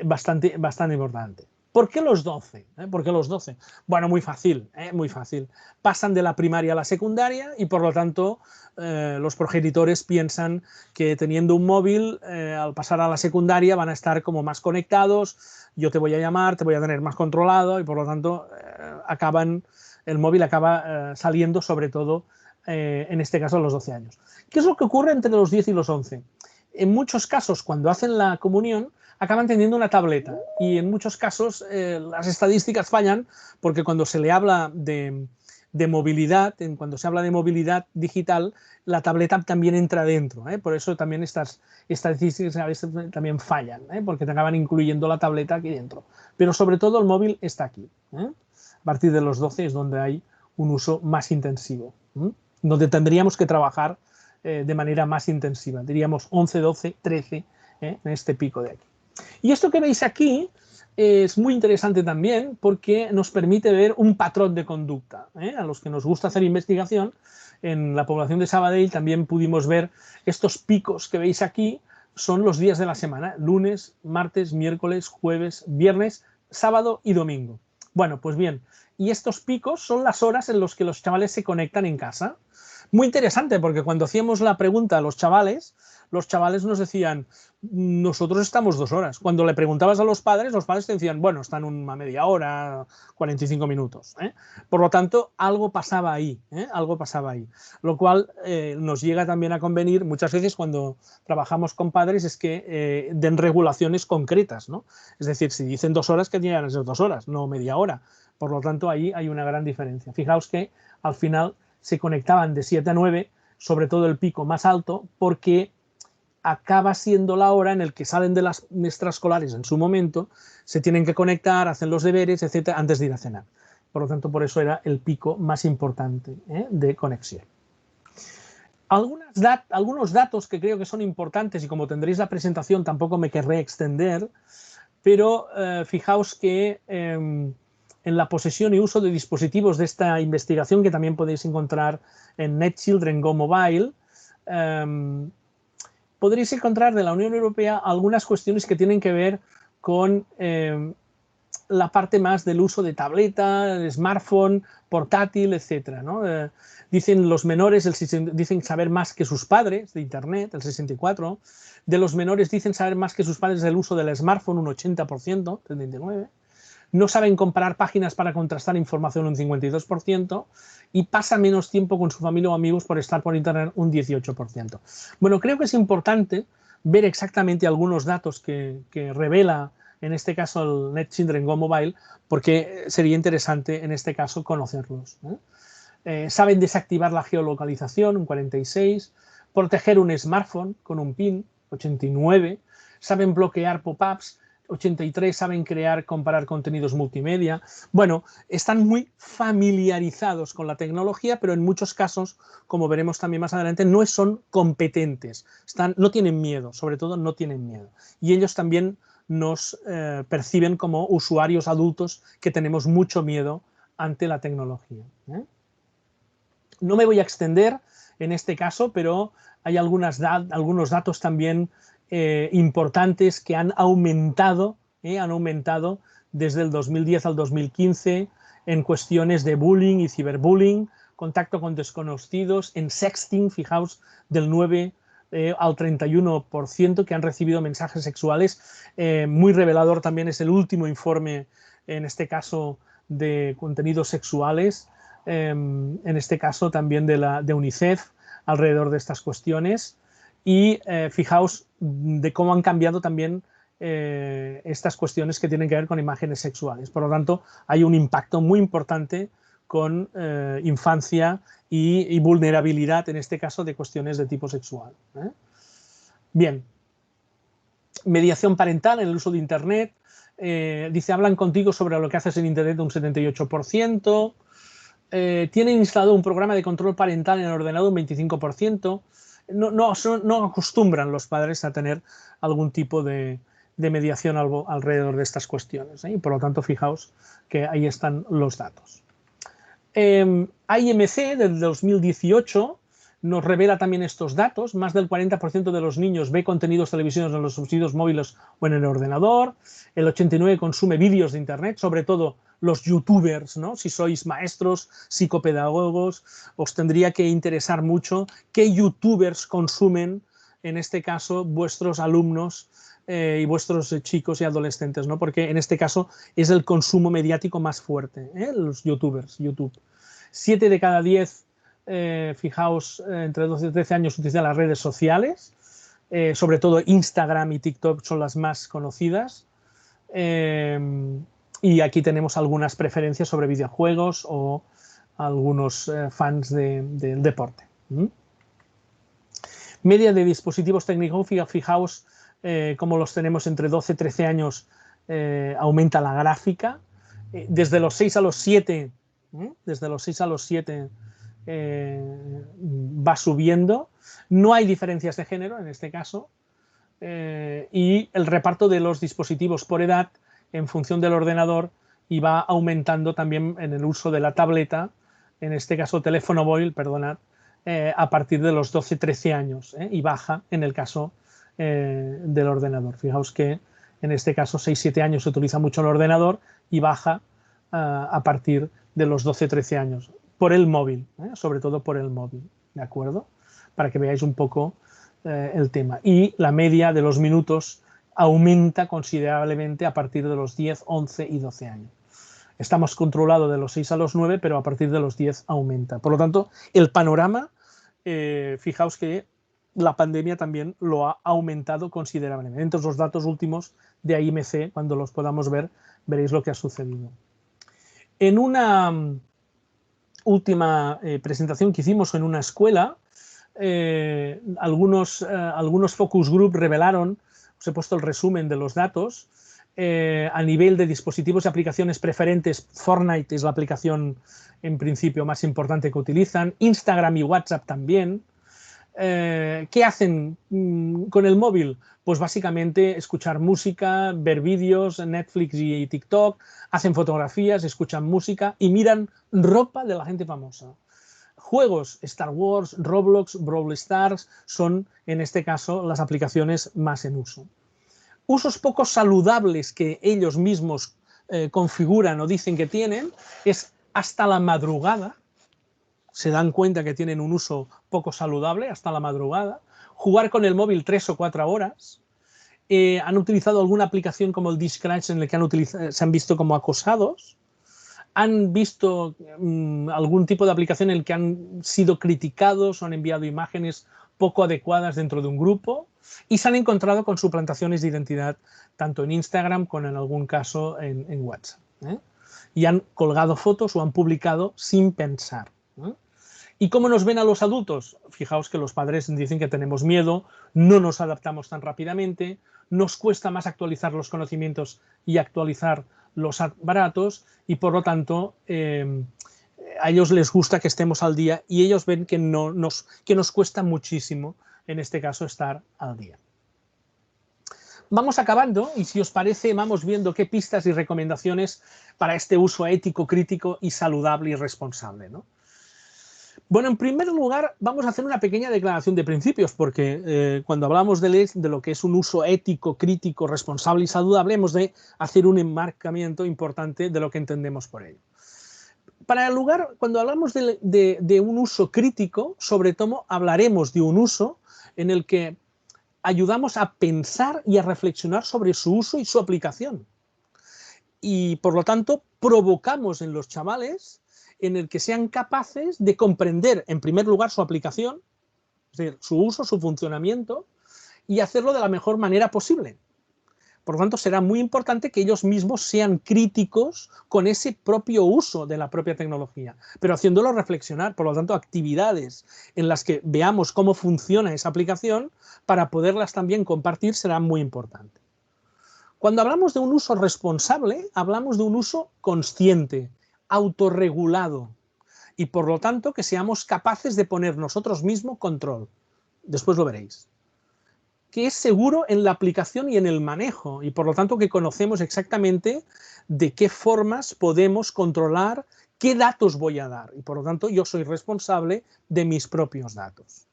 [SPEAKER 3] bastante importante. ¿Por qué los 12? ¿Por qué los 12? Bueno, muy fácil, muy fácil. Pasan de la primaria a la secundaria y por lo tanto los progenitores piensan que teniendo un móvil al pasar a la secundaria van a estar como más conectados, yo te voy a llamar, te voy a tener más controlado y por lo tanto el móvil acaba saliendo sobre todo en este caso a los 12 años. ¿Qué es lo que ocurre entre los 10 y los 11? En muchos casos cuando hacen la comunión acaban teniendo una tableta y en muchos casos las estadísticas fallan porque cuando se le habla de movilidad, cuando se habla de movilidad digital, la tableta también entra dentro. Por eso también estas estadísticas a veces también fallan, porque te acaban incluyendo la tableta aquí dentro. Pero sobre todo el móvil está aquí. A partir de los 12 es donde hay un uso más intensivo, donde tendríamos que trabajar de manera más intensiva. Diríamos 11, 12, 13 en este pico de aquí. Y esto que veis aquí es muy interesante también porque nos permite ver un patrón de conducta. A los que nos gusta hacer investigación, en la población de Sabadell también pudimos ver estos picos que veis aquí, son los días de la semana, lunes, martes, miércoles, jueves, viernes, sábado y domingo. Bueno, pues bien, y estos picos son las horas en las que los chavales se conectan en casa. Muy interesante porque cuando hacíamos la pregunta a los chavales nos decían, nosotros estamos 2 horas. Cuando le preguntabas a los padres te decían, bueno, están una media hora, 45 minutos. Por lo tanto, algo pasaba ahí, Lo cual nos llega también a convenir muchas veces cuando trabajamos con padres es que den regulaciones concretas, ¿no? Es decir, si dicen 2 horas, que tienen que ser 2 horas, no media hora. Por lo tanto, ahí hay una gran diferencia. Fijaos que al final se conectaban de 7 a 9, sobre todo el pico más alto, porque acaba siendo la hora en la que salen de las extraescolares en su momento, se tienen que conectar, hacen los deberes, etcétera, antes de ir a cenar. Por lo tanto, por eso era el pico más importante de conexión. Algunos datos que creo que son importantes y como tendréis la presentación tampoco me querré extender, pero fijaos que en la posesión y uso de dispositivos de esta investigación que también podéis encontrar en NetChildren Go Mobile, podréis encontrar de la Unión Europea algunas cuestiones que tienen que ver con la parte más del uso de tableta, de smartphone, portátil, etc. ¿no? Dicen los menores, dicen saber más que sus padres de Internet, el 64%. De los menores dicen saber más que sus padres del uso del smartphone, un 80%, 39%. No saben comparar páginas para contrastar información, un 52%, y pasa menos tiempo con su familia o amigos por estar por Internet, un 18%. Bueno, creo que es importante ver exactamente algunos datos que revela, en este caso, el NetChildren Go Mobile, porque sería interesante, en este caso, conocerlos. Saben desactivar la geolocalización, un 46%, proteger un smartphone con un PIN, 89%, saben bloquear pop-ups, 83%, saben comparar contenidos multimedia. Bueno, están muy familiarizados con la tecnología, pero en muchos casos, como veremos también más adelante, no son competentes. No tienen miedo, sobre todo no tienen miedo. Y ellos también nos perciben como usuarios adultos que tenemos mucho miedo ante la tecnología. No me voy a extender en este caso, pero hay algunos datos también importantes que han aumentado desde el 2010 al 2015 en cuestiones de bullying y ciberbullying, contacto con desconocidos, en sexting, fijaos, del 9 al 31% que han recibido mensajes sexuales. Muy revelador también es el último informe, en este caso de contenidos sexuales, en este caso también de UNICEF, alrededor de estas cuestiones. Y fijaos de cómo han cambiado también estas cuestiones que tienen que ver con imágenes sexuales. Por lo tanto, hay un impacto muy importante con infancia y vulnerabilidad, en este caso, de cuestiones de tipo sexual. Bien. Mediación parental en el uso de Internet. Dice, hablan contigo sobre lo que haces en Internet un 78%. Tienen instalado un programa de control parental en el ordenador un 25%. No acostumbran los padres a tener algún tipo de mediación alrededor de estas cuestiones. Y por lo tanto, fijaos que ahí están los datos. IMC del 2018 nos revela también estos datos. Más del 40% de los niños ve contenidos televisivos en los dispositivos móviles o en el ordenador. El 89% consume vídeos de Internet, sobre todo los youtubers, ¿no? Si sois maestros, psicopedagogos, os tendría que interesar mucho qué youtubers consumen, en este caso, vuestros alumnos y vuestros chicos y adolescentes, ¿no? Porque en este caso es el consumo mediático más fuerte, los youtubers, YouTube. 7 de cada 10, fijaos, entre 12 y 13 años utilizan las redes sociales, sobre todo Instagram y TikTok son las más conocidas. Y aquí tenemos algunas preferencias sobre videojuegos o algunos fans del deporte. Media de dispositivos técnicos, fijaos cómo los tenemos entre 12 y 13 años, aumenta la gráfica. Desde los 6 a los 7, va subiendo. No hay diferencias de género en este caso. Y el reparto de los dispositivos por edad en función del ordenador y va aumentando también en el uso de la tableta, en este caso teléfono móvil, perdonad, a partir de los 12-13 años, y baja en el caso del ordenador. Fijaos que en este caso 6-7 años se utiliza mucho el ordenador y baja a partir de los 12-13 años, por el móvil, sobre todo por el móvil, ¿de acuerdo? Para que veáis un poco el tema. Y la media de los minutos aumenta considerablemente a partir de los 10, 11 y 12 años. Estamos controlados de los 6 a los 9, pero a partir de los 10 aumenta. Por lo tanto, el panorama, fijaos que la pandemia también lo ha aumentado considerablemente. Entre los datos últimos de IMC, cuando los podamos ver, veréis lo que ha sucedido. En una última presentación que hicimos en una escuela, algunos focus group revelaron, os he puesto el resumen de los datos, a nivel de dispositivos y aplicaciones preferentes. Fortnite es la aplicación en principio más importante que utilizan, Instagram y WhatsApp también. ¿Qué hacen con el móvil? Pues básicamente escuchar música, ver vídeos, Netflix y TikTok, hacen fotografías, escuchan música y miran ropa de la gente famosa. Juegos, Star Wars, Roblox, Brawl Stars son, en este caso, las aplicaciones más en uso. Usos poco saludables que ellos mismos configuran o dicen que tienen es hasta la madrugada. Se dan cuenta que tienen un uso poco saludable hasta la madrugada. Jugar con el móvil 3 o 4 horas. Han utilizado alguna aplicación como el Discratch en el que se han visto como acosados. Han visto algún tipo de aplicación en el que han sido criticados o han enviado imágenes poco adecuadas dentro de un grupo y se han encontrado con suplantaciones de identidad tanto en Instagram como en algún caso en WhatsApp. Y han colgado fotos o han publicado sin pensar. ¿Y cómo nos ven a los adultos? Fijaos que los padres dicen que tenemos miedo, no nos adaptamos tan rápidamente, nos cuesta más actualizar los conocimientos y actualizar los aparatos y por lo tanto a ellos les gusta que estemos al día y ellos ven que nos cuesta muchísimo en este caso estar al día. vamos acabando y si os parece vamos viendo qué pistas y recomendaciones para este uso ético, crítico y saludable y responsable, ¿no? Bueno, en primer lugar vamos a hacer una pequeña declaración de principios porque cuando hablamos de lo que es un uso ético, crítico, responsable y saludable hemos de hacer un enmarcamiento importante de lo que entendemos por ello. Para el lugar, cuando hablamos de un uso crítico, sobre todo hablaremos de un uso en el que ayudamos a pensar y a reflexionar sobre su uso y su aplicación. Y por lo tanto, provocamos en los chavales en el que sean capaces de comprender, en primer lugar, su aplicación, es decir, su uso, su funcionamiento, y hacerlo de la mejor manera posible. Por lo tanto, será muy importante que ellos mismos sean críticos con ese propio uso de la propia tecnología, pero haciéndolo reflexionar. Por lo tanto, actividades en las que veamos cómo funciona esa aplicación para poderlas también compartir será muy importante. Cuando hablamos de un uso responsable, hablamos de un uso consciente, autorregulado, y por lo tanto que seamos capaces de poner nosotros mismos control. Después lo veréis. Que es seguro en la aplicación y en el manejo, y por lo tanto que conocemos exactamente de qué formas podemos controlar qué datos voy a dar, y por lo tanto yo soy responsable de mis propios datos.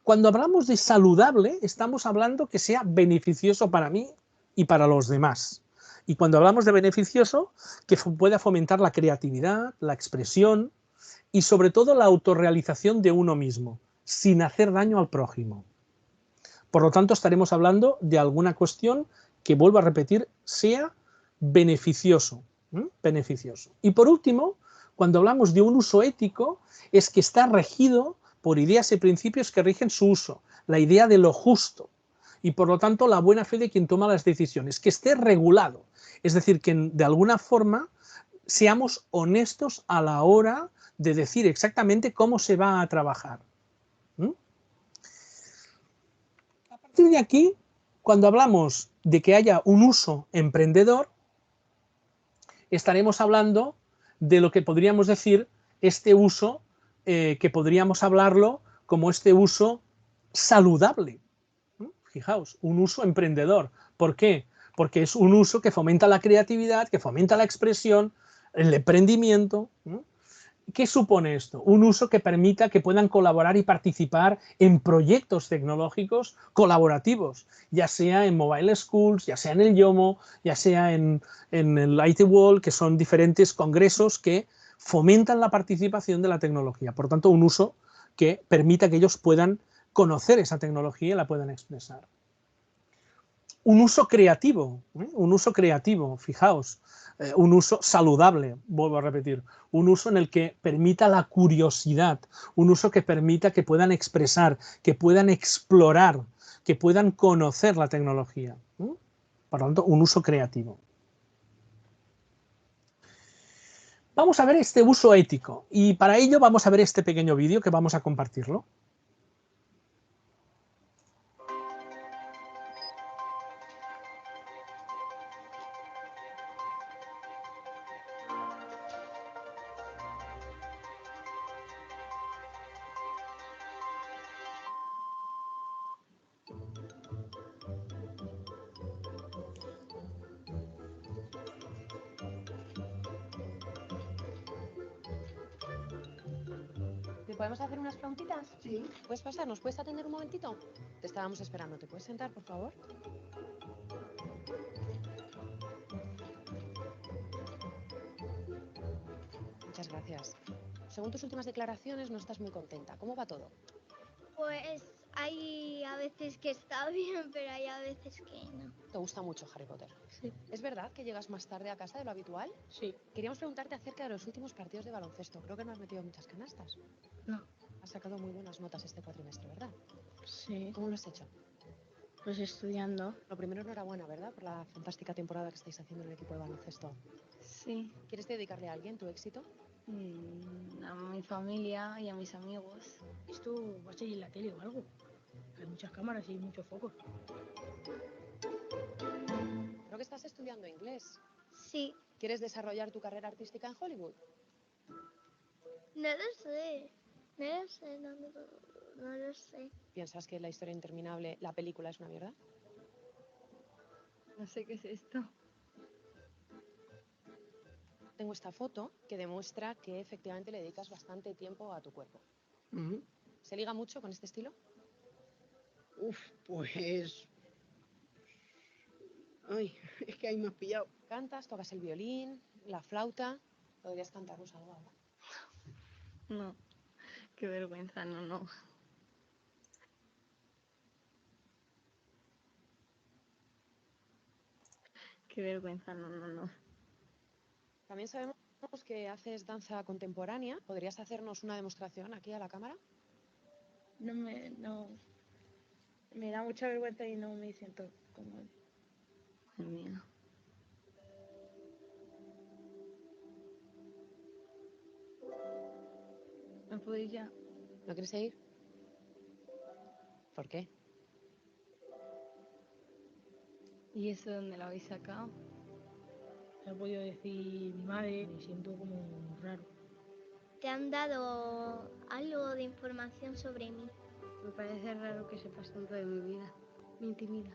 [SPEAKER 3] Cuando hablamos de saludable, estamos hablando que sea beneficioso para mí y para los demás. Y cuando hablamos de beneficioso, que pueda fomentar la creatividad, la expresión y sobre todo la autorrealización de uno mismo, sin hacer daño al prójimo. Por lo tanto, estaremos hablando de alguna cuestión que, vuelvo a repetir, sea beneficioso. Beneficioso. Y por último, cuando hablamos de un uso ético, es que está regido por ideas y principios que rigen su uso, la idea de lo justo y por lo tanto la buena fe de quien toma las decisiones, que esté regulado, es decir, que de alguna forma seamos honestos a la hora de decir exactamente cómo se va a trabajar. A partir de aquí, cuando hablamos de que haya un uso emprendedor, estaremos hablando de lo que podríamos decir este uso, que podríamos hablarlo como este uso saludable. Fijaos, un uso emprendedor. ¿Por qué? Porque es un uso que fomenta la creatividad, que fomenta la expresión, el emprendimiento. ¿Qué supone esto? Un uso que permita que puedan colaborar y participar en proyectos tecnológicos colaborativos, ya sea en Mobile Schools, ya sea en el YOMO, ya sea en el IT World, que son diferentes congresos que fomentan la participación de la tecnología. Por tanto, un uso que permita que ellos puedan conocer esa tecnología y la puedan expresar. Un uso creativo, fijaos, un uso saludable, vuelvo a repetir, un uso en el que permita la curiosidad, un uso que permita que puedan expresar, que puedan explorar, que puedan conocer la tecnología. Por lo tanto, un uso creativo. Vamos a ver este uso ético y para ello vamos a ver este pequeño vídeo que vamos a compartirlo.
[SPEAKER 2] ¿Te podemos hacer unas preguntitas?
[SPEAKER 4] Sí.
[SPEAKER 2] ¿Puedes pasar? ¿Nos puedes atender un momentito? Te estábamos esperando. ¿Te puedes sentar, por favor? Muchas gracias. Según tus últimas declaraciones, no estás muy contenta. ¿Cómo va todo?
[SPEAKER 4] Pues hay a veces que está bien, pero hay a veces que no.
[SPEAKER 2] ¿Te gusta mucho Harry Potter?
[SPEAKER 4] Sí.
[SPEAKER 2] ¿Es verdad que llegas más tarde a casa de lo habitual?
[SPEAKER 4] Sí.
[SPEAKER 2] Queríamos preguntarte acerca de los últimos partidos de baloncesto. Creo que no has metido muchas canastas.
[SPEAKER 4] No.
[SPEAKER 2] Has sacado muy buenas notas este cuatrimestre, ¿verdad?
[SPEAKER 4] Sí.
[SPEAKER 2] ¿Cómo lo has hecho?
[SPEAKER 4] Pues estudiando.
[SPEAKER 2] Lo primero, enhorabuena, ¿verdad? Por la fantástica temporada que estáis haciendo en el equipo de baloncesto.
[SPEAKER 4] Sí.
[SPEAKER 2] ¿Quieres dedicarle a alguien tu éxito?
[SPEAKER 4] A mi familia y a mis amigos.
[SPEAKER 5] Esto va a seguir en la tele o algo. Hay muchas cámaras y muchos focos.
[SPEAKER 2] Creo que estás estudiando inglés.
[SPEAKER 4] Sí.
[SPEAKER 2] ¿Quieres desarrollar tu carrera artística en Hollywood?
[SPEAKER 4] No lo sé. No lo sé, no lo sé.
[SPEAKER 2] ¿Piensas que La historia interminable, la película, es una mierda?
[SPEAKER 6] No sé qué es esto.
[SPEAKER 2] Tengo esta foto que demuestra que efectivamente le dedicas bastante tiempo a tu cuerpo. ¿Se liga mucho con este estilo?
[SPEAKER 7] Uf, pues... Ay, es que ahí me has pillado.
[SPEAKER 2] ¿Cantas, tocas el violín, la flauta? ¿Podrías cantarnos algo ahora?
[SPEAKER 6] No, qué vergüenza, no. Qué vergüenza, no.
[SPEAKER 2] También sabemos que haces danza contemporánea. ¿Podrías hacernos una demostración aquí a la cámara?
[SPEAKER 5] No. Me da mucha vergüenza y no me siento cómoda.
[SPEAKER 6] Ay, mía. ¿Me podéis ya?
[SPEAKER 2] ¿No quieres seguir? ¿Por qué?
[SPEAKER 6] ¿Y eso de dónde lo habéis sacado?
[SPEAKER 5] Me ha podido decir mi madre, me siento como raro.
[SPEAKER 4] ¿Te han dado algo de información sobre mí?
[SPEAKER 6] Me parece raro que sepas tanto de mi vida. Me intimida.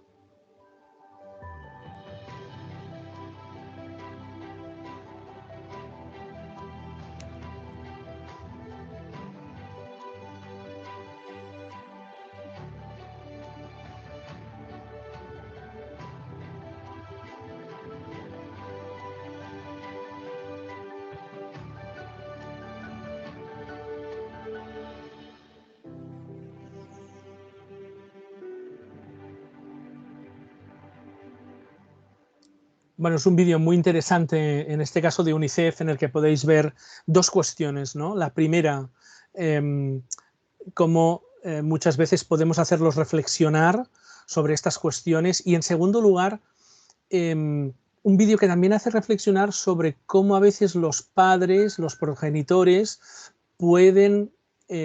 [SPEAKER 3] Bueno, es un vídeo muy interesante, en este caso de UNICEF, en el que podéis ver dos cuestiones, ¿no? La primera, cómo muchas veces podemos hacerlos reflexionar sobre estas cuestiones, y en segundo lugar, un vídeo que también hace reflexionar sobre cómo a veces los padres, los progenitores, pueden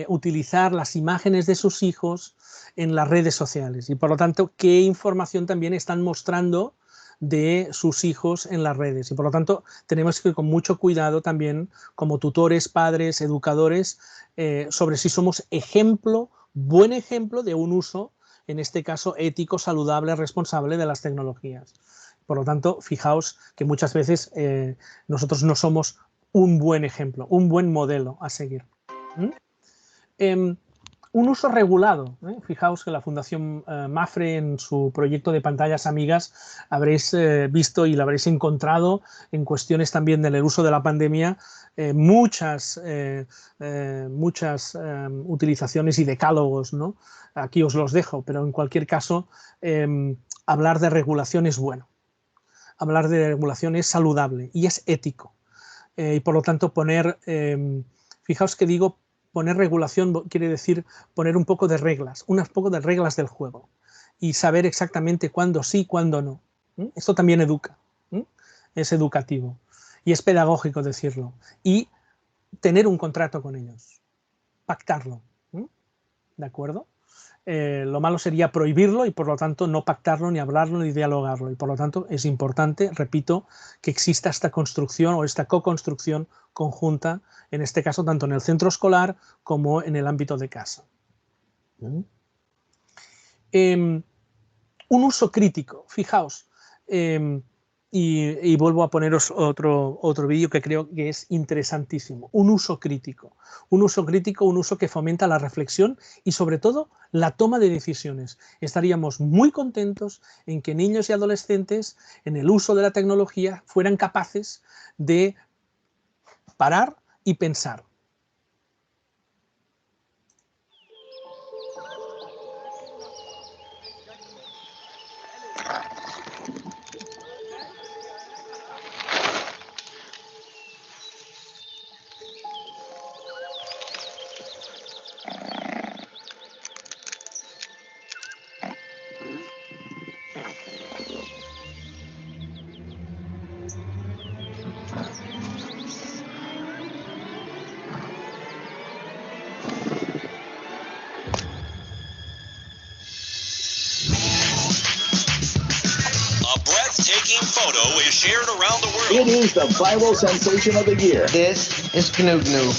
[SPEAKER 3] utilizar las imágenes de sus hijos en las redes sociales, y por lo tanto qué información también están mostrando de sus hijos en las redes, y por lo tanto tenemos que ir con mucho cuidado también como tutores, padres, educadores, sobre si somos buen ejemplo de un uso, en este caso ético, saludable, responsable de las tecnologías. Por lo tanto, fijaos que muchas veces nosotros no somos un buen ejemplo, un buen modelo a seguir. Un uso regulado. Fijaos que la Fundación MAFRE, en su proyecto de pantallas amigas, habréis visto y lo habréis encontrado en cuestiones también del uso de la pandemia, muchas utilizaciones y decálogos, ¿no? Aquí os los dejo, pero en cualquier caso, hablar de regulación es bueno. Hablar de regulación es saludable y es ético. Y por lo tanto, fijaos que digo, poner regulación quiere decir poner un poco de reglas, unas poco de reglas del juego, y saber exactamente cuándo sí, cuándo no. Esto también educa, es educativo y es pedagógico decirlo, y tener un contrato con ellos, pactarlo, ¿de acuerdo? Lo malo sería prohibirlo y por lo tanto no pactarlo, ni hablarlo, ni dialogarlo, y por lo tanto es importante, repito, que exista esta construcción o esta co-construcción conjunta, en este caso tanto en el centro escolar como en el ámbito de casa. Un uso crítico, fijaos, y vuelvo a poneros otro vídeo que creo que es interesantísimo. Un uso crítico, un uso que fomenta la reflexión y sobre todo la toma de decisiones. Estaríamos muy contentos en que niños y adolescentes en el uso de la tecnología fueran capaces de parar y pensar.
[SPEAKER 8] Breathtaking photo is shared around the world.
[SPEAKER 9] It is the viral sensation of the year.
[SPEAKER 10] This is Knut Nu.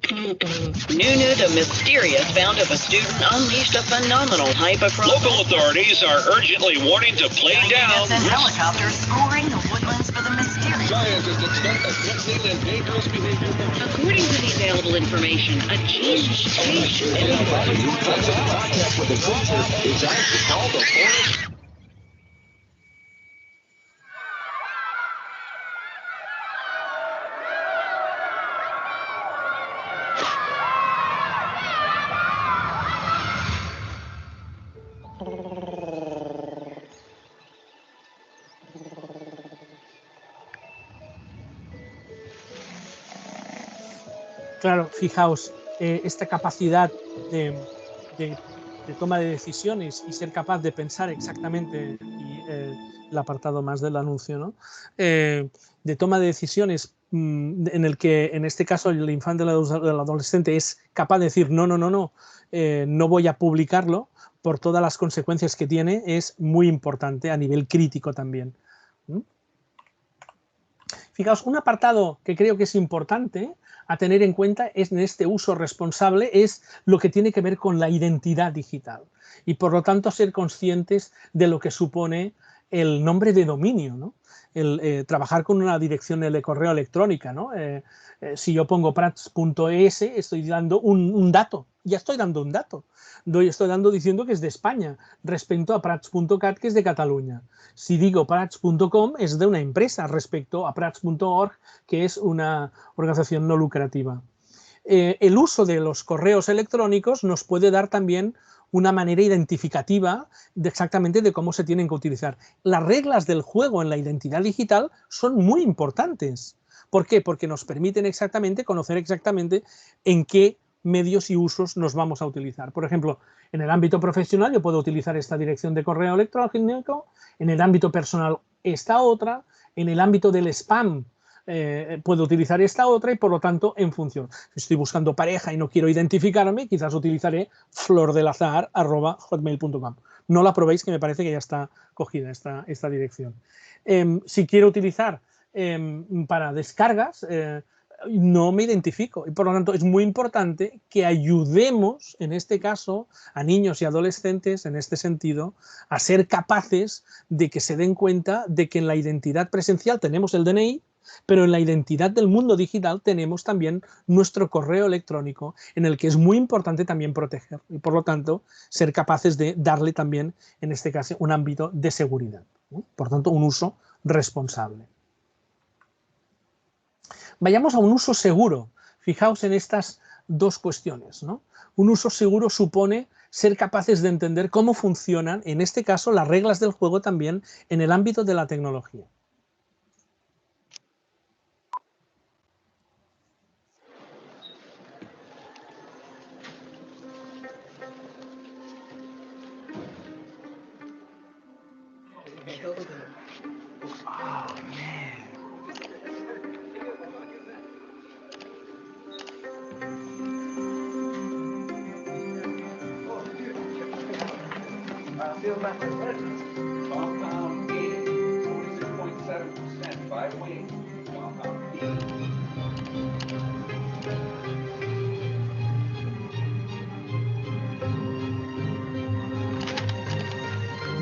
[SPEAKER 9] Nunu the Mysterious found of a student unleashed a phenomenal hype across...
[SPEAKER 8] Local authorities are urgently warning to play down.
[SPEAKER 9] Helicopter scoring the woodlands for the mysterious.
[SPEAKER 8] Scientists expect a threatening and dangerous behavior.
[SPEAKER 9] According to the available information, a gene mutation...
[SPEAKER 8] Anybody who comes in contact with the creature is asked to call the forest.
[SPEAKER 3] Claro, fijaos, esta capacidad de toma de decisiones y ser capaz de pensar exactamente, y el apartado más del anuncio, ¿no? De toma de decisiones en el que en este caso el infante o el adolescente es capaz de decir no voy a publicarlo por todas las consecuencias que tiene, es muy importante a nivel crítico también. Fijaos, un apartado que creo que es importante a tener en cuenta es en este uso responsable es lo que tiene que ver con la identidad digital y por lo tanto ser conscientes de lo que supone el nombre de dominio, ¿no? Trabajar con una dirección de correo electrónica, ¿no? Si yo pongo prats.es estoy dando un dato, ya estoy dando un dato. Estoy diciendo que es de España respecto a prats.cat que es de Cataluña. Si digo prats.com es de una empresa respecto a prats.org que es una organización no lucrativa. El uso de los correos electrónicos nos puede dar también una manera identificativa exactamente de cómo se tienen que utilizar. Las reglas del juego en la identidad digital son muy importantes. ¿Por qué? Porque nos permiten conocer exactamente en qué medios y usos nos vamos a utilizar. Por ejemplo, en el ámbito profesional yo puedo utilizar esta dirección de correo electrónico, en el ámbito personal esta otra, en el ámbito del spam puedo utilizar esta otra y por lo tanto en función. Si estoy buscando pareja y no quiero identificarme, quizás utilizaré flordelazar@hotmail.com. No la probéis que me parece que ya está cogida esta dirección. Si quiero utilizar para descargas, no me identifico y por lo tanto es muy importante que ayudemos en este caso a niños y adolescentes en este sentido a ser capaces de que se den cuenta de que en la identidad presencial tenemos el DNI, pero en la identidad del mundo digital tenemos también nuestro correo electrónico en el que es muy importante también proteger y por lo tanto ser capaces de darle también en este caso un ámbito de seguridad, ¿no? Por tanto un uso responsable. Vayamos a un uso seguro. Fijaos en estas dos cuestiones, ¿no? Un uso seguro supone ser capaces de entender cómo funcionan, en este caso, las reglas del juego también en el ámbito de la tecnología.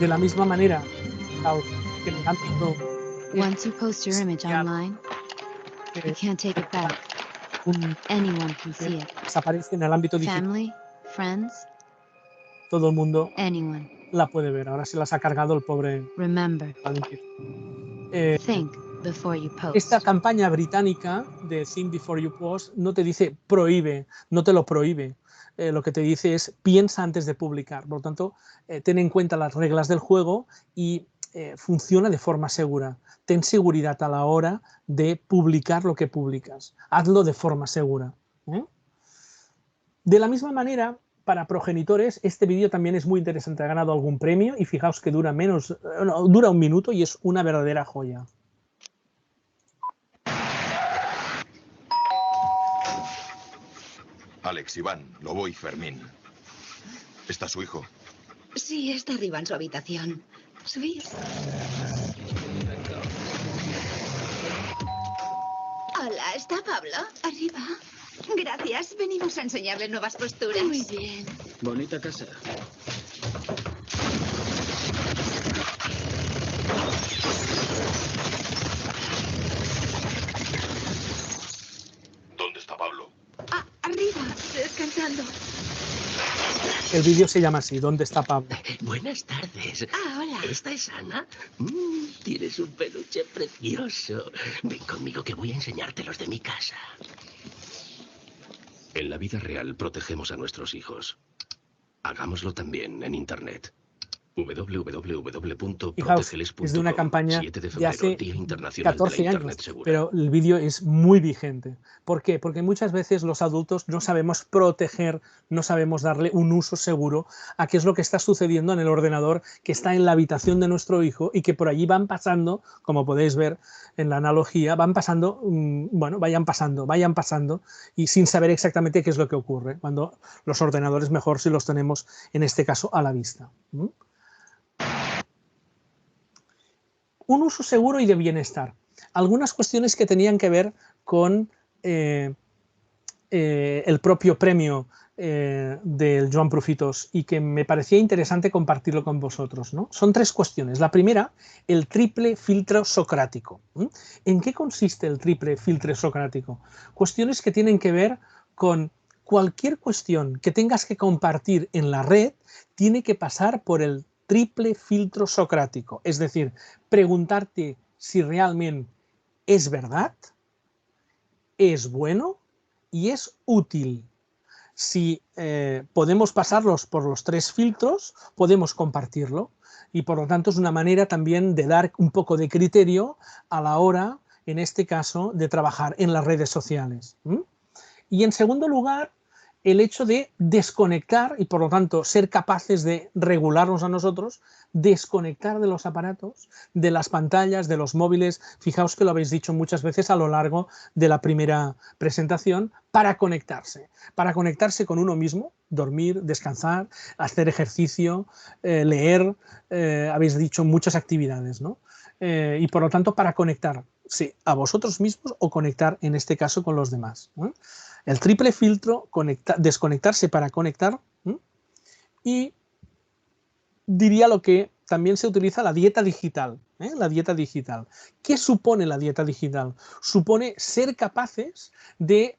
[SPEAKER 3] De la misma manera, que en el ámbito
[SPEAKER 10] Once you post your image online, you can't take it back. Anyone can see it.
[SPEAKER 3] Desaparece en el ámbito digital.
[SPEAKER 10] Family, friends,
[SPEAKER 3] todo el mundo
[SPEAKER 10] anyone.
[SPEAKER 3] La puede ver. Ahora se las ha cargado el pobre.
[SPEAKER 10] Remember, think before you post.
[SPEAKER 3] Esta campaña británica de Think Before You Post no te dice prohíbe, no te lo prohíbe. Lo que te dice es piensa antes de publicar. Por lo tanto, ten en cuenta las reglas del juego y funciona de forma segura. Ten seguridad a la hora de publicar lo que publicas. Hazlo de forma segura. De la misma manera, para progenitores, este vídeo también es muy interesante. Ha ganado algún premio y fijaos que dura dura 1 minuto y es una verdadera joya.
[SPEAKER 11] Alex, Iván, Lobo y Fermín. ¿Está su hijo?
[SPEAKER 12] Sí, está arriba en su habitación. ¿Subís? Hola, ¿está Pablo? Arriba. Gracias. Venimos a enseñarle nuevas posturas.
[SPEAKER 6] Muy bien.
[SPEAKER 13] Bonita casa.
[SPEAKER 11] ¿Dónde está Pablo?
[SPEAKER 12] Ah, arriba, descansando.
[SPEAKER 3] El vídeo se llama así, ¿dónde está Pablo?
[SPEAKER 14] Buenas tardes.
[SPEAKER 12] Ah, hola.
[SPEAKER 14] ¿Esta es Ana? Tienes un peluche precioso. Ven conmigo que voy a enseñarte los de mi casa.
[SPEAKER 11] En la vida real protegemos a nuestros hijos. Hagámoslo también en Internet.
[SPEAKER 3] www.protegeles.com. Es de una campaña
[SPEAKER 11] 7 de
[SPEAKER 3] de
[SPEAKER 11] febrero,
[SPEAKER 3] hace
[SPEAKER 11] Día Internacional
[SPEAKER 3] 14
[SPEAKER 11] de la
[SPEAKER 3] años,
[SPEAKER 11] Internet Segura.
[SPEAKER 3] pero el vídeo es muy vigente. ¿Por qué? Porque muchas veces los adultos no sabemos proteger, no sabemos darle un uso seguro a qué es lo que está sucediendo en el ordenador que está en la habitación de nuestro hijo y que por allí van pasando, como podéis ver en la analogía, van pasando, bueno, vayan pasando y sin saber exactamente qué es lo que ocurre, cuando los ordenadores mejor si los tenemos, en este caso, a la vista. Un uso seguro y de bienestar. Algunas cuestiones que tenían que ver con el propio premio del Joan Profitos y que me parecía interesante compartirlo con vosotros, ¿no? Son 3 cuestiones. La primera, el triple filtro socrático. ¿En qué consiste el triple filtro socrático? Cuestiones que tienen que ver con cualquier cuestión que tengas que compartir en la red, tiene que pasar por el triple filtro socrático, es decir, preguntarte si realmente es verdad, es bueno y es útil. Si podemos pasarlos por los 3 filtros, podemos compartirlo y por lo tanto es una manera también de dar un poco de criterio a la hora, en este caso, de trabajar en las redes sociales. Y en segundo lugar, el hecho de desconectar y por lo tanto ser capaces de regularnos a nosotros, desconectar de los aparatos, de las pantallas, de los móviles. Fijaos que lo habéis dicho muchas veces a lo largo de la primera presentación, para conectarse con uno mismo, dormir, descansar, hacer ejercicio, leer, habéis dicho muchas actividades, ¿no? Y por lo tanto para conectarse a vosotros mismos o conectar en este caso con los demás, ¿no? El triple filtro, desconectarse para conectar, y diría lo que también se utiliza, la dieta digital. La dieta digital. ¿Qué supone la dieta digital? Supone ser capaces de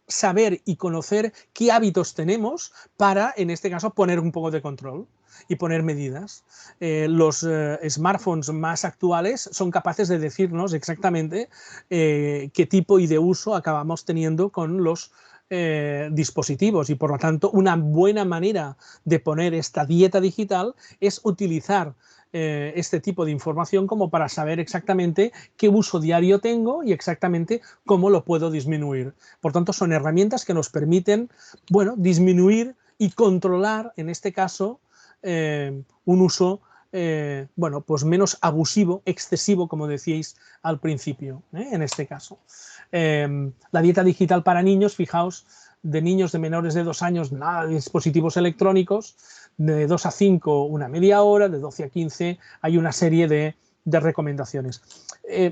[SPEAKER 3] saber y conocer qué hábitos tenemos para, en este caso, poner un poco de control y poner medidas. Los smartphones más actuales son capaces de decirnos exactamente qué tipo y de uso acabamos teniendo con los dispositivos, y por lo tanto una buena manera de poner esta dieta digital es utilizar este tipo de información como para saber exactamente qué uso diario tengo y exactamente cómo lo puedo disminuir. Por tanto, son herramientas que nos permiten, bueno, disminuir y controlar, en este caso, un uso bueno, pues menos abusivo, excesivo, como decíais al principio, en este caso. La dieta digital para niños, fijaos, de niños de menores de 2 años, nada de dispositivos electrónicos, de 2 a 5 una media hora, de 12 a 15 hay una serie de recomendaciones.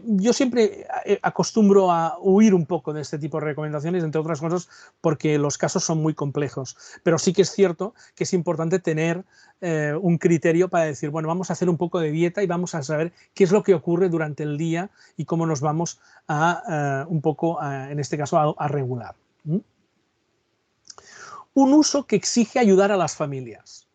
[SPEAKER 3] Yo siempre acostumbro a huir un poco de este tipo de recomendaciones, entre otras cosas porque los casos son muy complejos, pero sí que es cierto que es importante tener un criterio para decir, bueno, vamos a hacer un poco de dieta y vamos a saber qué es lo que ocurre durante el día y cómo nos vamos a un poco, en este caso, a regular. Un uso que exige ayudar a las familias.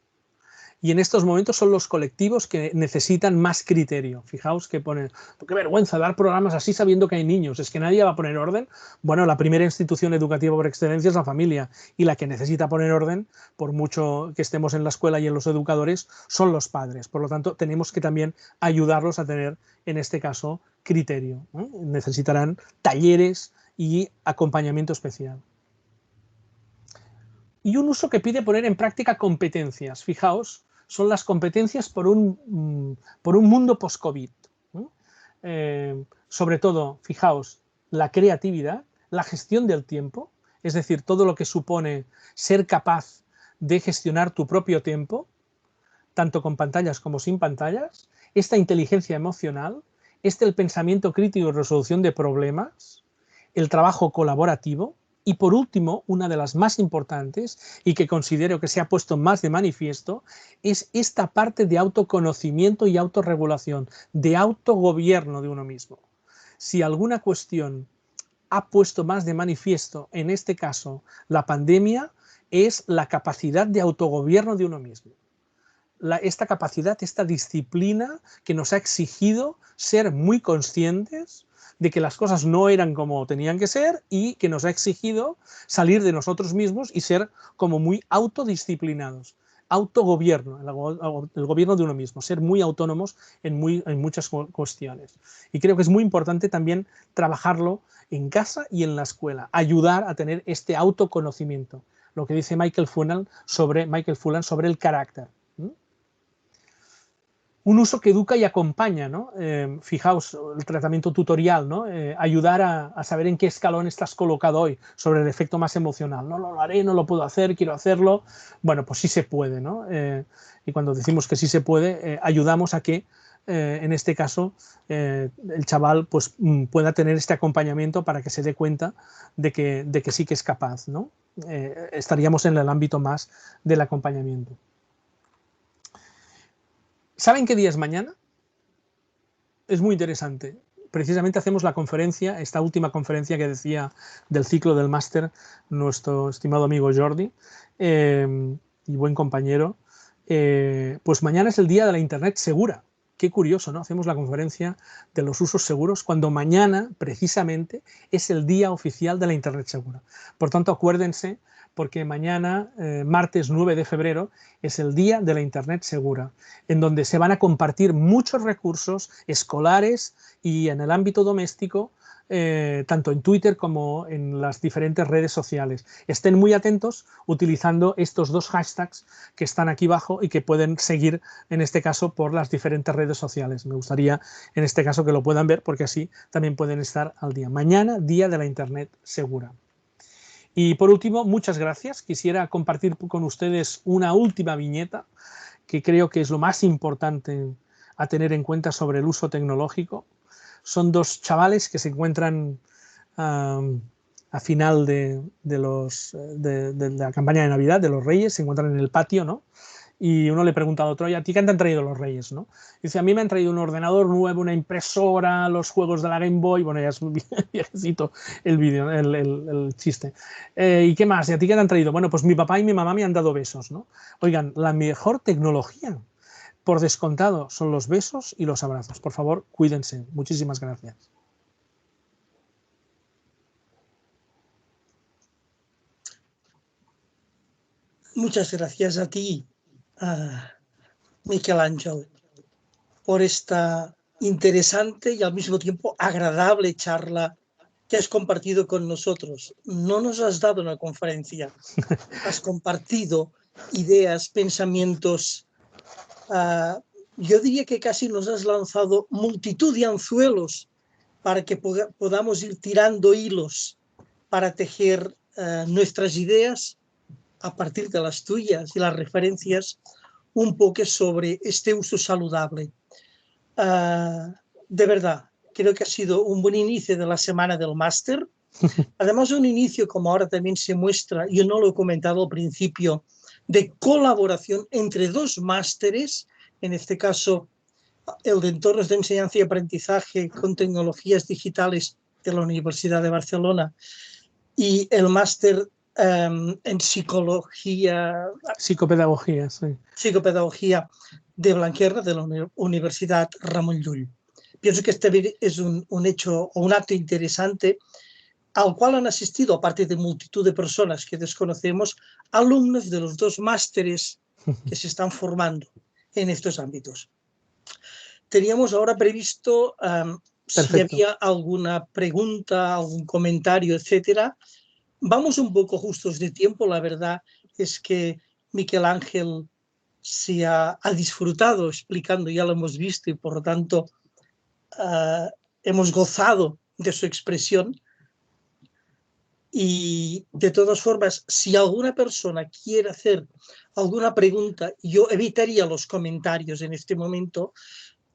[SPEAKER 3] Y en estos momentos son los colectivos que necesitan más criterio. Fijaos que ponen, qué vergüenza dar programas así sabiendo que hay niños, es que nadie va a poner orden. Bueno, la primera institución educativa por excelencia es la familia, y la que necesita poner orden, por mucho que estemos en la escuela y en los educadores, son los padres. Por lo tanto, tenemos que también ayudarlos a tener, en este caso, criterio, ¿no? Necesitarán talleres y acompañamiento especial. Y un uso que pide poner en práctica competencias. Fijaos, son las competencias por un mundo post-COVID. Sobre todo, fijaos, la creatividad, la gestión del tiempo, es decir, todo lo que supone ser capaz de gestionar tu propio tiempo, tanto con pantallas como sin pantallas, esta inteligencia emocional, el pensamiento crítico y resolución de problemas, el trabajo colaborativo Y por último, una de las más importantes y que considero que se ha puesto más de manifiesto es esta parte de autoconocimiento y autorregulación, de autogobierno de uno mismo. Si alguna cuestión ha puesto más de manifiesto, en este caso, la pandemia, es la capacidad de autogobierno de uno mismo. Esta capacidad, esta disciplina que nos ha exigido ser muy conscientes de que las cosas no eran como tenían que ser y que nos ha exigido salir de nosotros mismos y ser como muy autodisciplinados. Autogobierno, el gobierno de uno mismo, ser muy autónomos en muchas cuestiones. Y creo que es muy importante también trabajarlo en casa y en la escuela, ayudar a tener este autoconocimiento, lo que dice Michael Fullan sobre el carácter. Un uso que educa y acompaña, ¿no? Fijaos, el tratamiento tutorial, ¿no? Ayudar a saber en qué escalón estás colocado hoy sobre el efecto más emocional. No lo haré, no lo puedo hacer, quiero hacerlo. Bueno, pues sí se puede, ¿no? Y cuando decimos que sí se puede, ayudamos a que, en este caso, el chaval pues, pueda tener este acompañamiento para que se dé cuenta de que sí que es capaz, ¿no? Estaríamos en el ámbito más del acompañamiento. ¿Saben qué día es mañana? Es muy interesante. Precisamente hacemos la conferencia, esta última conferencia que decía del ciclo del máster, nuestro estimado amigo Jordi y buen compañero. Pues mañana es el día de la Internet segura. Qué curioso, ¿no? Hacemos la conferencia de los usos seguros cuando mañana, precisamente, es el día oficial de la Internet segura. Por tanto, acuérdense, porque mañana, martes 9 de febrero, es el día de la Internet segura, en donde se van a compartir muchos recursos escolares y en el ámbito doméstico, tanto en Twitter como en las diferentes redes sociales. Estén muy atentos utilizando estos dos hashtags que están aquí abajo y que pueden seguir, en este caso, por las diferentes redes sociales. Me gustaría, en este caso, que lo puedan ver porque así también pueden estar al día. Mañana, día de la Internet segura. Y por último, muchas gracias. Quisiera compartir con ustedes una última viñeta que creo que es lo más importante a tener en cuenta sobre el uso tecnológico. Son dos chavales que se encuentran a final de la campaña de Navidad, de los Reyes, se encuentran en el patio, ¿no? Y uno le pregunta al otro, ¿y a ti qué te han traído los Reyes, no? Dice, a mí me han traído un ordenador nuevo, una impresora, los juegos de la Game Boy. Bueno, ya es muy viejecito el vídeo, el chiste. ¿Y qué más? ¿Y a ti qué te han traído? Bueno, pues mi papá y mi mamá me han dado besos, ¿no? Oigan, la mejor tecnología, por descontado, son los besos y los abrazos. Por favor, cuídense. Muchísimas gracias.
[SPEAKER 1] Muchas gracias a ti, Miquel Ángel, por esta interesante y al mismo tiempo agradable charla que has compartido con nosotros. No nos has dado una conferencia, has compartido ideas, pensamientos. Yo diría que casi nos has lanzado multitud de anzuelos para que podamos ir tirando hilos para tejer nuestras ideas a partir de las tuyas y las referencias un poco sobre este uso saludable. De verdad, creo que ha sido un buen inicio de la semana del máster. Además, un inicio, como ahora también se muestra, yo no lo he comentado al principio, de colaboración entre dos másteres, en este caso el de entornos de enseñanza y aprendizaje con tecnologías digitales de la Universidad de Barcelona y el máster en psicopedagogía, sí. Psicopedagogía de Blanquerna, de la Universidad Ramon Llull. Pienso que este es un hecho o un acto interesante al cual han asistido, aparte de multitud de personas que desconocemos, alumnos de los dos másteres que se están formando en estos ámbitos. Teníamos ahora previsto, si había alguna pregunta, algún comentario, etcétera. Vamos un poco justos de tiempo. La verdad es que Miquel Ángel se ha disfrutado explicando, ya lo hemos visto, y por lo tanto hemos gozado de su expresión. Y de todas formas, si alguna persona quiere hacer alguna pregunta, yo evitaría los comentarios en este momento,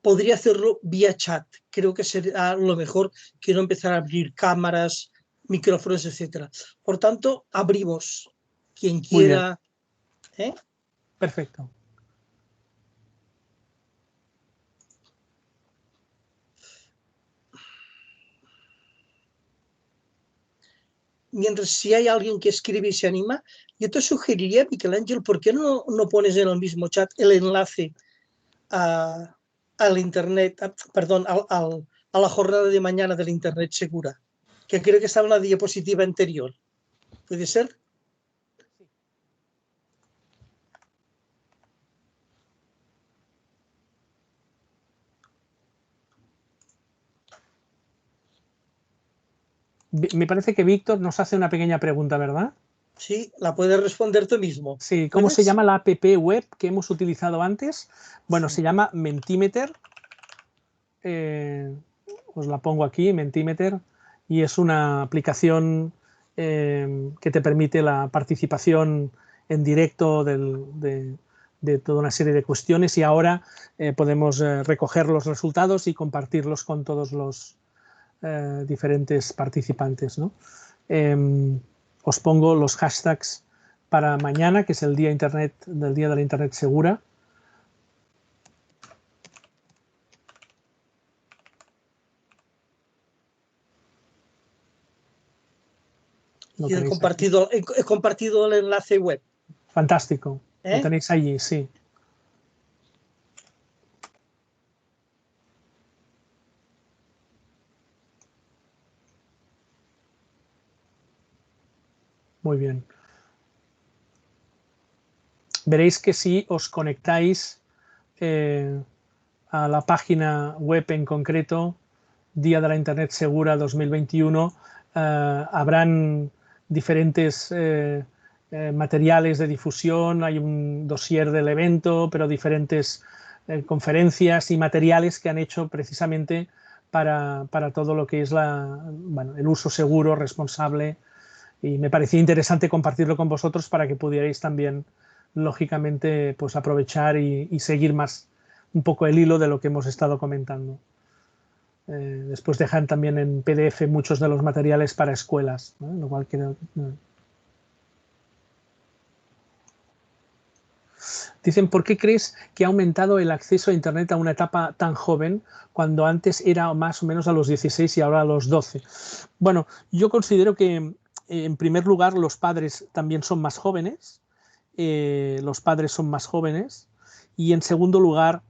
[SPEAKER 1] podría hacerlo vía chat. Creo que será lo mejor que no empezar a abrir cámaras micrófonos, etcétera. Por tanto, abrimos. Quien quiera.
[SPEAKER 3] Perfecto.
[SPEAKER 1] Mientras, si hay alguien que escribe y se anima, yo te sugeriría, Miguel Ángel, ¿por qué no pones en el mismo chat el enlace al internet, perdón, a la jornada de mañana del internet segura? Que creo que estaba en la diapositiva anterior. ¿Puede ser?
[SPEAKER 3] Me parece que Víctor nos hace una pequeña pregunta, ¿verdad?
[SPEAKER 1] Sí, la puedes responder tú mismo.
[SPEAKER 3] Sí, ¿cómo se llama la app web que hemos utilizado antes? Bueno, se llama Mentimeter. Os la pongo aquí, Mentimeter, y es una aplicación que te permite la participación en directo de toda una serie de cuestiones, y ahora podemos recoger los resultados y compartirlos con todos los diferentes participantes, ¿no? Os pongo los hashtags para mañana, que es el día de la Internet segura.
[SPEAKER 1] He compartido el enlace web.
[SPEAKER 3] Fantástico. Lo tenéis allí, sí. Muy bien. Veréis que si os conectáis a la página web en concreto, Día de la Internet Segura 2021, habrán diferentes materiales de difusión, hay un dossier del evento, pero diferentes conferencias y materiales que han hecho precisamente para todo lo que es el uso seguro, responsable, y me parecía interesante compartirlo con vosotros para que pudierais también, lógicamente, pues aprovechar y seguir más un poco el hilo de lo que hemos estado comentando. Después dejan también en PDF muchos de los materiales para escuelas, ¿no? Lo cual creo. Dicen, ¿por qué crees que ha aumentado el acceso a Internet a una etapa tan joven cuando antes era más o menos a los 16 y ahora a los 12? Bueno, yo considero que en primer lugar los padres también son más jóvenes, y en segundo lugar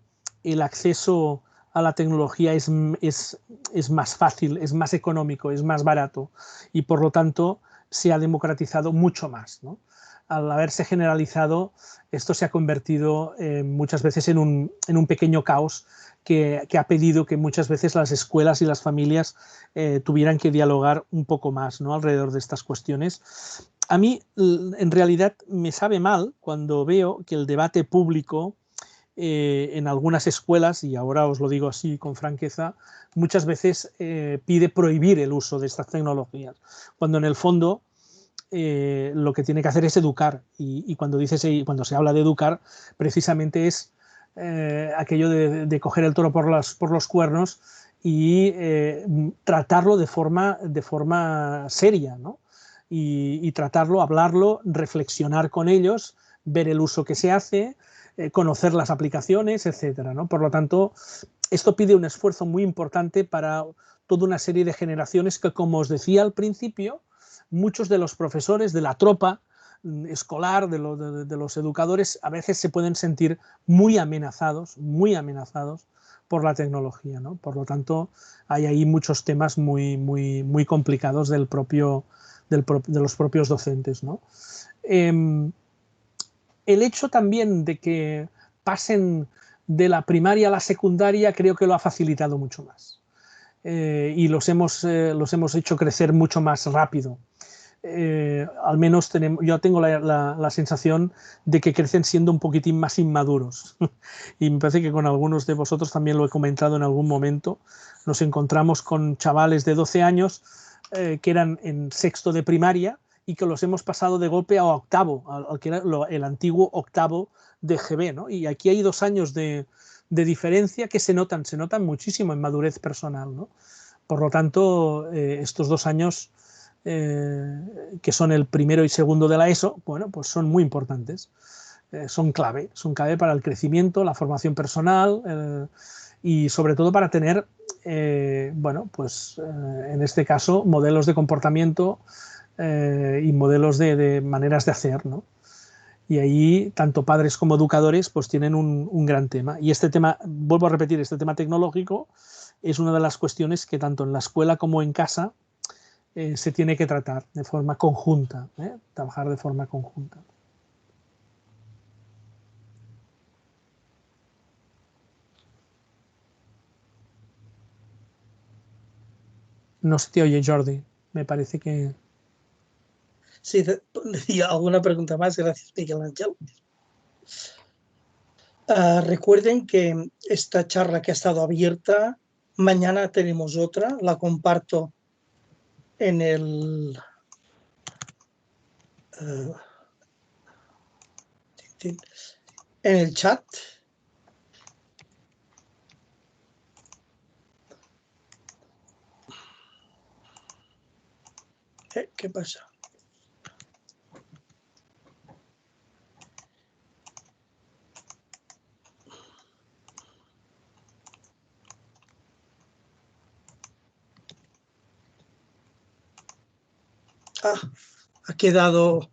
[SPEAKER 3] el acceso a la tecnología es más fácil, es más económico, es más barato, y por lo tanto se ha democratizado mucho más, ¿no? Al haberse generalizado, esto se ha convertido muchas veces en un pequeño caos que ha pedido que muchas veces las escuelas y las familias tuvieran que dialogar un poco más, ¿no?, alrededor de estas cuestiones. A mí, en realidad, me sabe mal cuando veo que el debate público en algunas escuelas, y ahora os lo digo así con franqueza, muchas veces pide prohibir el uso de estas tecnologías, cuando en el fondo lo que tiene que hacer es educar, y cuando se habla de educar, precisamente es aquello de coger el toro por los cuernos y tratarlo de forma seria, ¿no? Y tratarlo, hablarlo, reflexionar con ellos, ver el uso que se hace, conocer las aplicaciones, etcétera, ¿no? Por lo tanto, esto pide un esfuerzo muy importante para toda una serie de generaciones que, como os decía al principio, muchos de los profesores, de la tropa escolar, de los educadores, a veces se pueden sentir muy amenazados por la tecnología, ¿no? Por lo tanto, hay ahí muchos temas muy, muy, muy complicados de los propios docentes, ¿no? El hecho también de que pasen de la primaria a la secundaria creo que lo ha facilitado mucho más. Y los hemos hecho crecer mucho más rápido. Al menos yo tengo la sensación de que crecen siendo un poquitín más inmaduros. Y me parece que con algunos de vosotros también lo he comentado en algún momento. Nos encontramos con chavales de 12 años que eran en sexto de primaria y que los hemos pasado de golpe a octavo, al que era el antiguo octavo de GB, ¿no? Y aquí hay 2 años de diferencia que se notan muchísimo en madurez personal, ¿no? Por lo tanto, estos 2 años que son el primero y segundo de la ESO, bueno, pues son muy importantes. Son clave para el crecimiento, la formación personal y sobre todo para tener, bueno, pues en este caso, modelos de comportamiento y modelos de maneras de hacer, ¿no? Y ahí tanto padres como educadores pues tienen un gran tema. Y este tema, vuelvo a repetir, este tema tecnológico es una de las cuestiones que tanto en la escuela como en casa se tiene que tratar de forma conjunta, trabajar de forma conjunta. No se te oye, Jordi. Me parece que...
[SPEAKER 1] Sí, decía alguna pregunta más. Gracias, Miguel Ángel. Recuerden que esta charla que ha estado abierta, mañana tenemos otra. La comparto en el... en el chat. ¿Qué pasa? Ha quedado...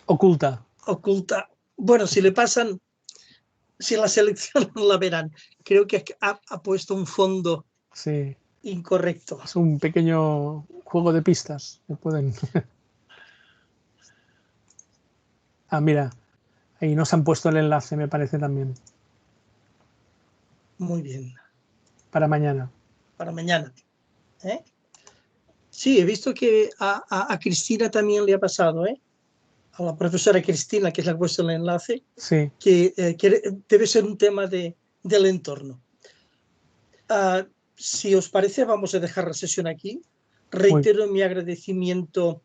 [SPEAKER 3] oculta.
[SPEAKER 1] Oculta. Bueno, si le pasan... Si la seleccionan la verán. Creo que ha puesto un fondo
[SPEAKER 3] sí.
[SPEAKER 1] Incorrecto.
[SPEAKER 3] Es un pequeño juego de pistas. Que pueden... mira, ahí nos han puesto el enlace, me parece también.
[SPEAKER 1] Muy bien.
[SPEAKER 3] Para mañana.
[SPEAKER 1] Para mañana. Sí, he visto que a Cristina también le ha pasado, a la profesora Cristina, que es la que ha puesto el enlace,
[SPEAKER 3] sí.
[SPEAKER 1] que debe ser un tema del entorno. Si os parece, vamos a dejar la sesión aquí. Reitero mi agradecimiento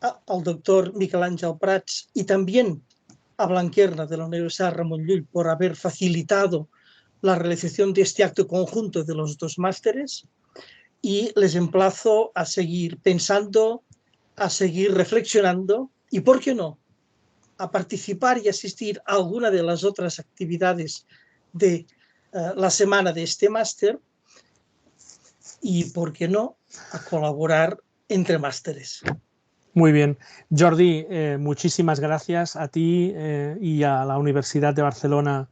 [SPEAKER 1] al doctor Miquel Àngel Prats y también a Blanquerna de la Universidad Ramon Llull por haber facilitado la realización de este acto conjunto de los dos másteres, y les emplazo a seguir pensando, a seguir reflexionando y, ¿por qué no?, a participar y asistir a alguna de las otras actividades de la semana de este máster y, ¿por qué no?, a colaborar entre másteres.
[SPEAKER 3] Muy bien. Jordi, muchísimas gracias a ti y a la Universidad de Barcelona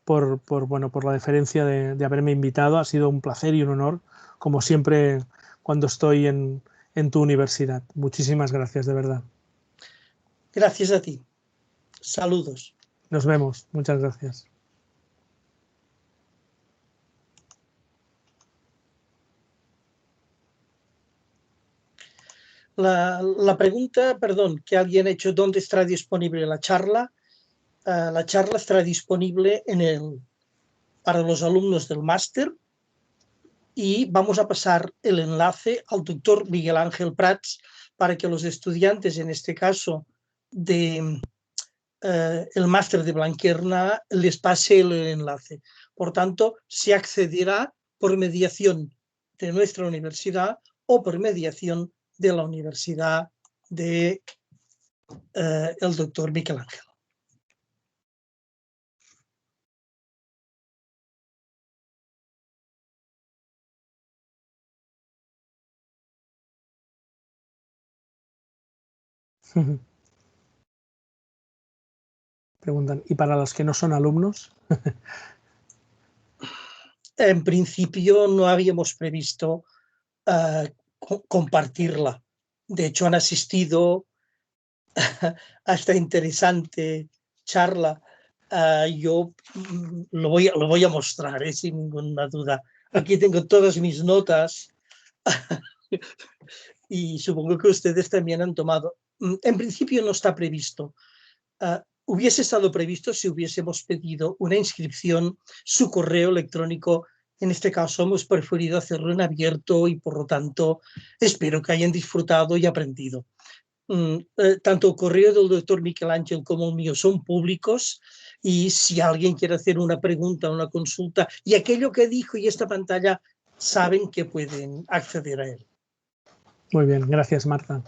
[SPEAKER 3] por la deferencia de haberme invitado. Ha sido un placer y un honor, como siempre cuando estoy en tu universidad. Muchísimas gracias, de verdad.
[SPEAKER 1] Gracias a ti. Saludos.
[SPEAKER 3] Nos vemos. Muchas gracias.
[SPEAKER 1] La pregunta, perdón, que alguien ha hecho, ¿dónde estará disponible la charla? La charla estará disponible para los alumnos del máster, y vamos a pasar el enlace al doctor Miguel Ángel Prats para que los estudiantes, en este caso el máster de Blanquerna, les pase el enlace. Por tanto, se accederá por mediación de nuestra universidad o por mediación de la universidad de el doctor Miquel Ángel.
[SPEAKER 3] Preguntan, ¿y para los que no son alumnos?
[SPEAKER 1] En principio no habíamos previsto compartirla. De hecho, han asistido a esta interesante charla. Yo lo voy a mostrar, sin ninguna duda. Aquí tengo todas mis notas y supongo que ustedes también han tomado. En principio no está previsto. Hubiese estado previsto si hubiésemos pedido una inscripción, su correo electrónico. En este caso hemos preferido hacerlo en abierto y, por lo tanto, espero que hayan disfrutado y aprendido. Tanto el correo del doctor Miquel Ángel como el mío son públicos, y si alguien quiere hacer una pregunta, una consulta, y aquello que dijo y esta pantalla, saben que pueden acceder a él.
[SPEAKER 3] Muy bien, gracias, Marta.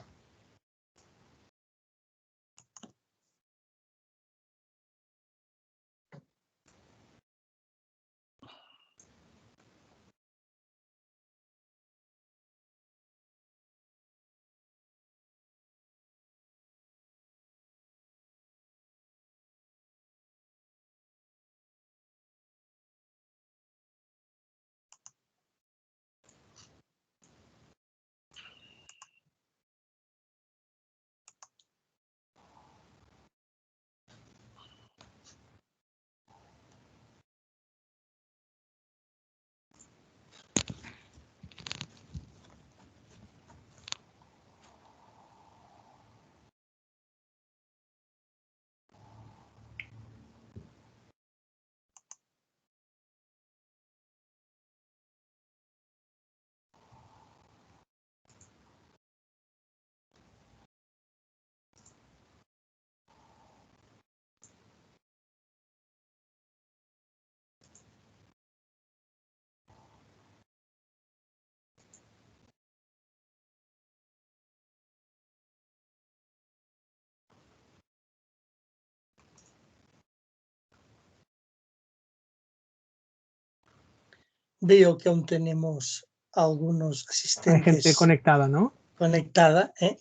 [SPEAKER 1] Veo que aún tenemos algunos asistentes.
[SPEAKER 3] Hay gente conectada, ¿no?
[SPEAKER 1] Conectada, ¿eh?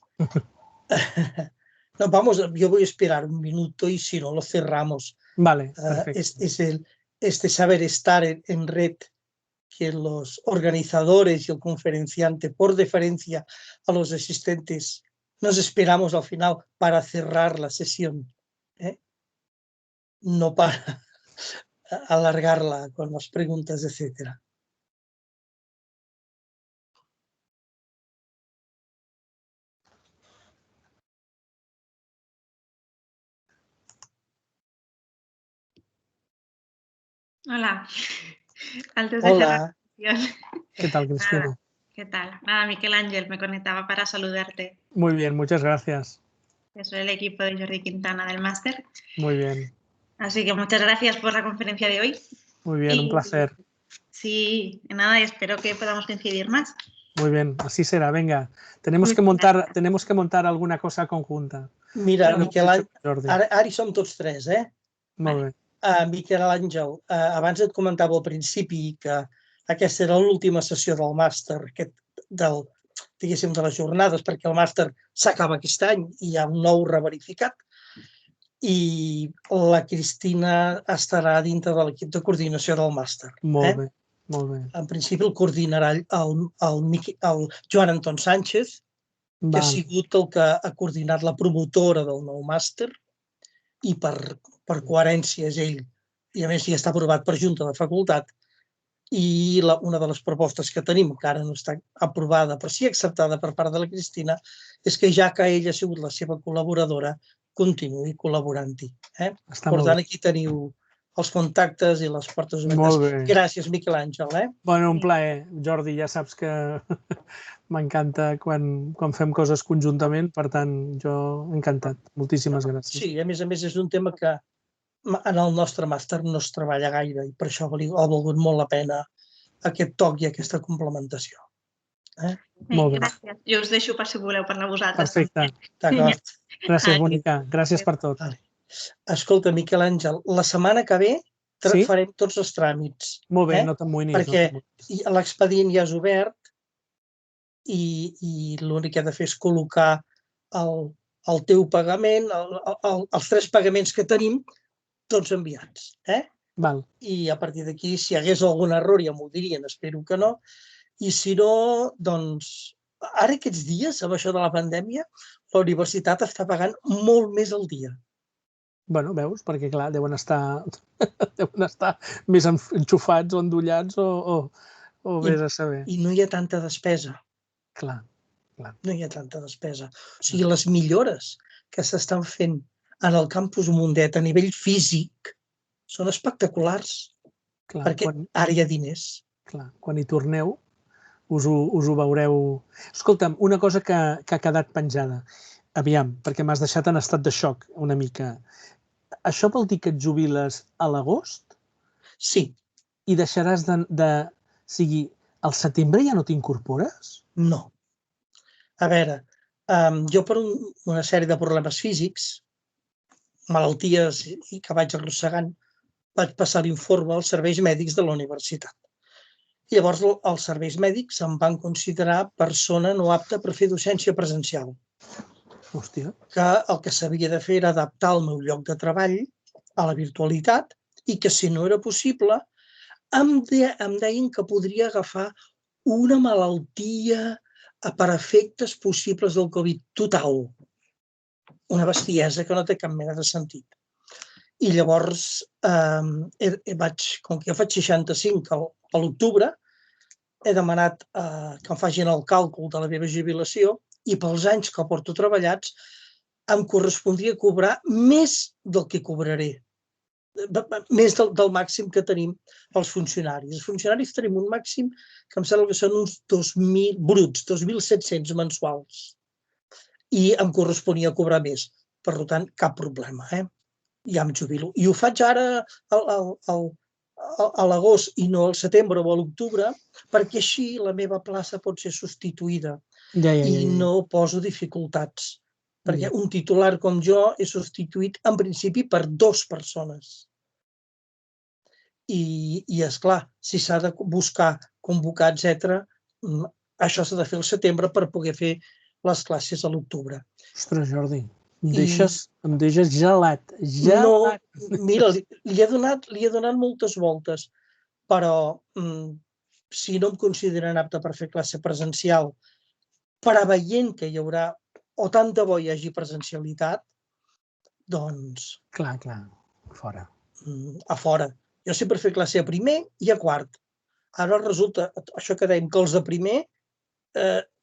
[SPEAKER 1] No, vamos, yo voy a esperar un minuto y si no lo cerramos.
[SPEAKER 3] Vale, perfecto.
[SPEAKER 1] Este saber estar en red que los organizadores y el conferenciante, por deferencia a los asistentes, nos esperamos al final para cerrar la sesión, ¿eh? No para alargarla con las preguntas, etcétera.
[SPEAKER 13] Hola. Antes de cerrar la sesión.
[SPEAKER 3] ¿Qué tal, Cristina?
[SPEAKER 13] Nada, ¿qué tal? Nada, Miquel Ángel, me conectaba para saludarte.
[SPEAKER 3] Muy bien, muchas gracias.
[SPEAKER 13] Yo soy el equipo de Jordi Quintana del máster.
[SPEAKER 3] Muy bien.
[SPEAKER 13] Así que muchas gracias por la conferencia de hoy.
[SPEAKER 3] Muy bien, un placer.
[SPEAKER 13] Sí, nada, espero que podamos coincidir más.
[SPEAKER 3] Muy bien, así será. Venga, tenemos que montar alguna cosa conjunta.
[SPEAKER 1] Mira, Miquel Àngel, ara hi som tots tres, eh?
[SPEAKER 3] Molt bé.
[SPEAKER 1] Miquel Àngel, abans et comentava al principi que aquesta era l'última sessió del màster, diguéssim, de les jornades, perquè el màster s'acaba aquest any i hi ha un nou reverificat. I la Cristina estarà dintre de l'equip de coordinació del màster.
[SPEAKER 3] Molt bé, molt bé.
[SPEAKER 1] En principi el coordinarà el Joan Anton Sánchez, que ha sigut el que ha coordinat la promotora del nou màster, i per coherència és ell, i a més ja està aprovat per Junta de Facultat, i una de les propostes que tenim, que ara no està aprovada, però sí acceptada per part de la Cristina, és que ja que ella ha sigut la seva col·laboradora, continuï col·laborant-hi. Per tant, aquí teniu els contactes i les portes obertes. Gràcies, Miquel Àngel.
[SPEAKER 3] Bueno, un plaer. Jordi, ja saps que m'encanta quan fem coses conjuntament, per tant, jo encantat. Moltíssimes gràcies.
[SPEAKER 1] Sí, a més és un tema que en el nostre màster no es treballa gaire i per això ha valgut molt la pena aquest toc i aquesta complementació.
[SPEAKER 3] Molt bé.
[SPEAKER 13] Gràcies. Jo us deixo per si voleu parlar vosaltres.
[SPEAKER 3] Perfecte.
[SPEAKER 1] D'acord.
[SPEAKER 3] Gràcies, Bonica. Gràcies per tot.
[SPEAKER 1] Escolta, Miquel Àngel, la setmana que ve farem tots els tràmits.
[SPEAKER 3] Molt bé, no t'amoïnis.
[SPEAKER 1] Perquè l'expedient ja és obert i l'únic que ha de fer és col·locar el teu pagament, els 3 pagaments que tenim, tots enviats. I a partir d'aquí, si hi hagués algun error, ja m'ho dirien, espero que no. I si no, doncs, ara aquests dies, amb això de la pandèmia, la universitat està pagant molt més al dia.
[SPEAKER 3] Bueno, veus? Perquè, clar, deuen estar més enxufats o endollats o vés a saber.
[SPEAKER 1] I no hi ha tanta despesa.
[SPEAKER 3] Clar.
[SPEAKER 1] No hi ha tanta despesa. O sigui, les millores que s'estan fent en el campus Mundet a nivell físic són espectaculars. Perquè ara hi ha diners.
[SPEAKER 3] Clar, quan hi torneu us ho veureu. Escolta'm, una cosa que ha quedat penjada. Aviam, perquè m'has deixat en estat de xoc una mica. Això vol dir que et jubiles a l'agost?
[SPEAKER 1] Sí.
[SPEAKER 3] I deixaràs de... O sigui, al setembre ja no t'incorpores?
[SPEAKER 1] No. A veure, jo per una sèrie de problemes físics, malalties i que vaig arrossegant, vaig passar l'informe als serveis mèdics de la universitat. Llavors, els serveis mèdics em van considerar persona no apta per fer docència presencial.
[SPEAKER 3] Hòstia.
[SPEAKER 1] Que el que s'havia de fer era adaptar el meu lloc de treball a la virtualitat i que, si no era possible, em deien que podria agafar una malaltia per efectes possibles del Covid total. Una bestiesa que no té cap mena de sentit. I llavors, com que jo faig 65 a l'octubre, he demanat que em facin el càlcul de la meva jubilació i pels anys que porto treballats em correspondria cobrar més del que cobraré, més del màxim que tenim els funcionaris. Els funcionaris tenim un màxim que em sembla que són uns 2.000 bruts, 2.700 mensuals. I em corresponia cobrar més. Per tant, cap problema. Ja em jubilo. I ho faig ara a l'agost i no al setembre o a l'octubre, perquè així la meva plaça pot ser substituïda i no poso dificultats. Perquè un titular com jo és substituït en principi per 2 persones. I esclar, si s'ha de buscar, convocar, etc., això s'ha de fer al setembre per poder fer les classes a l'octubre.
[SPEAKER 3] Ostres, Jordi, em deixes gelat.
[SPEAKER 1] No, mira, li he donat moltes voltes, però si no em consideren apte per fer classe presencial, preveient que hi haurà o tant de bo hi hagi presencialitat, doncs...
[SPEAKER 3] Clar, fora.
[SPEAKER 1] A fora. Jo sempre he fet classe a primer i a quart. Ara resulta, això que dèiem, que els de primer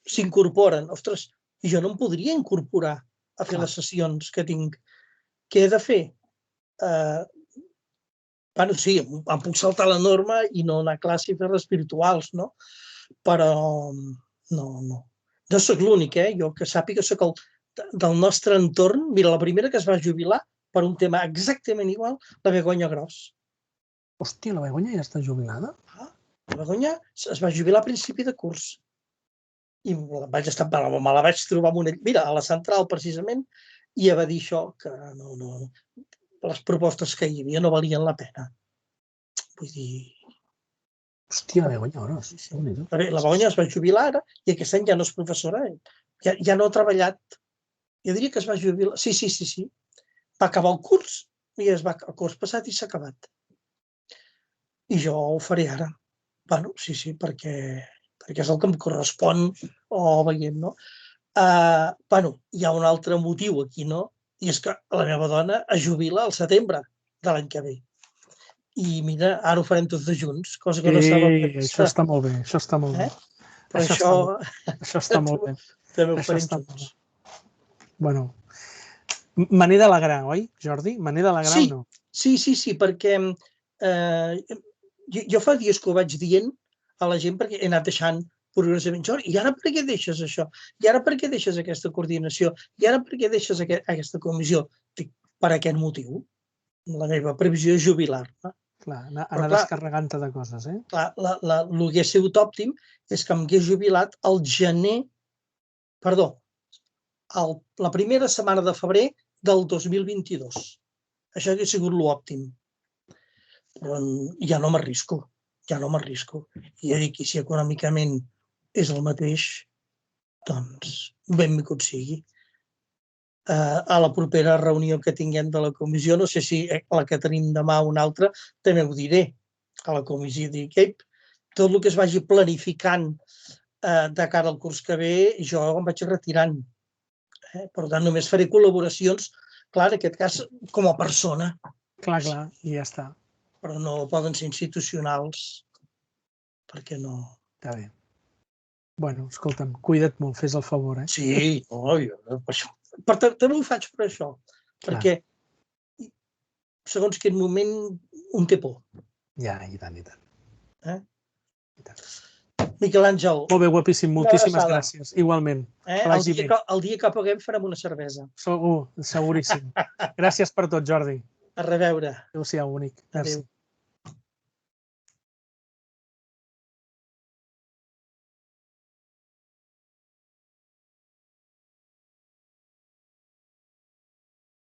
[SPEAKER 1] s'incorporen. Ostres, jo no em podria incorporar a fer les sessions que tinc. Què he de fer? Bueno, sí, em puc saltar la norma i no anar a classe i fer-les virtuals, no? Però no. No soc l'únic, jo que sàpiga soc del nostre entorn. Mira, la primera que es va jubilar per un tema exactament igual, la Begoña Gros.
[SPEAKER 3] Hòstia, la Begoña ja està jubilada?
[SPEAKER 1] La Begoña es va jubilar a principi de curs. I me la vaig trobar amb una... Mira, a la central, precisament, i va dir això, que no, les propostes que hi havia no valien la pena. Vull dir...
[SPEAKER 3] Hòstia, la Begoña Gros.
[SPEAKER 1] La Begoña es va jubilar ara i aquest any ja no és professora. Ja no ha treballat. Jo diria que es va jubilar... Sí. Va acabar el curs i el curs passat i s'ha acabat. I jo ho faré ara. Bueno, sí, perquè és el que em correspon o veient, no? Bueno, hi ha un altre motiu aquí, no? I és que la meva dona es jubila al setembre de l'any que ve. I mira, ara ho farem tots de junts, cosa que no estava prevista.
[SPEAKER 3] Això està molt bé, això està molt bé. Això està molt bé.
[SPEAKER 1] També ho farem junts.
[SPEAKER 3] Bueno, me n'he d'alegrar, oi, Jordi? Me n'he d'alegrar o no?
[SPEAKER 1] Sí, perquè jo fa dies que ho vaig dient a la gent perquè he anat deixant progressivament. Jordi, i ara per què deixes això? I ara per què deixes aquesta coordinació? I ara per què deixes aquesta comissió? Dic, per aquest motiu. La meva previsió és jubilar-me.
[SPEAKER 3] Clar, anar descarregant-te de coses,
[SPEAKER 1] Clar, el que ha sigut òptim és que m'hagués jubilat al gener, perdó, la primera setmana de febrer del 2022. Això hauria sigut l'òptim. Però ja no m'arrisco. I ja dic, si econòmicament és el mateix, doncs benvingut sigui. A la propera reunió que tinguem de la comissió, no sé si la que tenim demà o una altra, també ho diré a la comissió. Dic, tot el que es vagi planificant de cara al curs que ve, jo em vaig retirant. Per tant, només faré col·laboracions, clar, en aquest cas, com a persona.
[SPEAKER 3] Clar, i ja està.
[SPEAKER 1] Però no poden ser institucionals, perquè no...
[SPEAKER 3] Està bé. Bueno, escolta'm, cuida't molt, fes el favor,
[SPEAKER 1] Sí, per això. També ho faig per això, perquè segons quin moment un té por.
[SPEAKER 3] Ja, i tant.
[SPEAKER 1] Miquel Àngel.
[SPEAKER 3] Molt bé, guapíssim, moltíssimes gràcies. Igualment.
[SPEAKER 1] El dia que paguem farem una cervesa.
[SPEAKER 3] Segur, seguríssim. Gràcies per tot, Jordi.
[SPEAKER 1] A reveure.
[SPEAKER 3] Adéu-siau, bonic. Merci.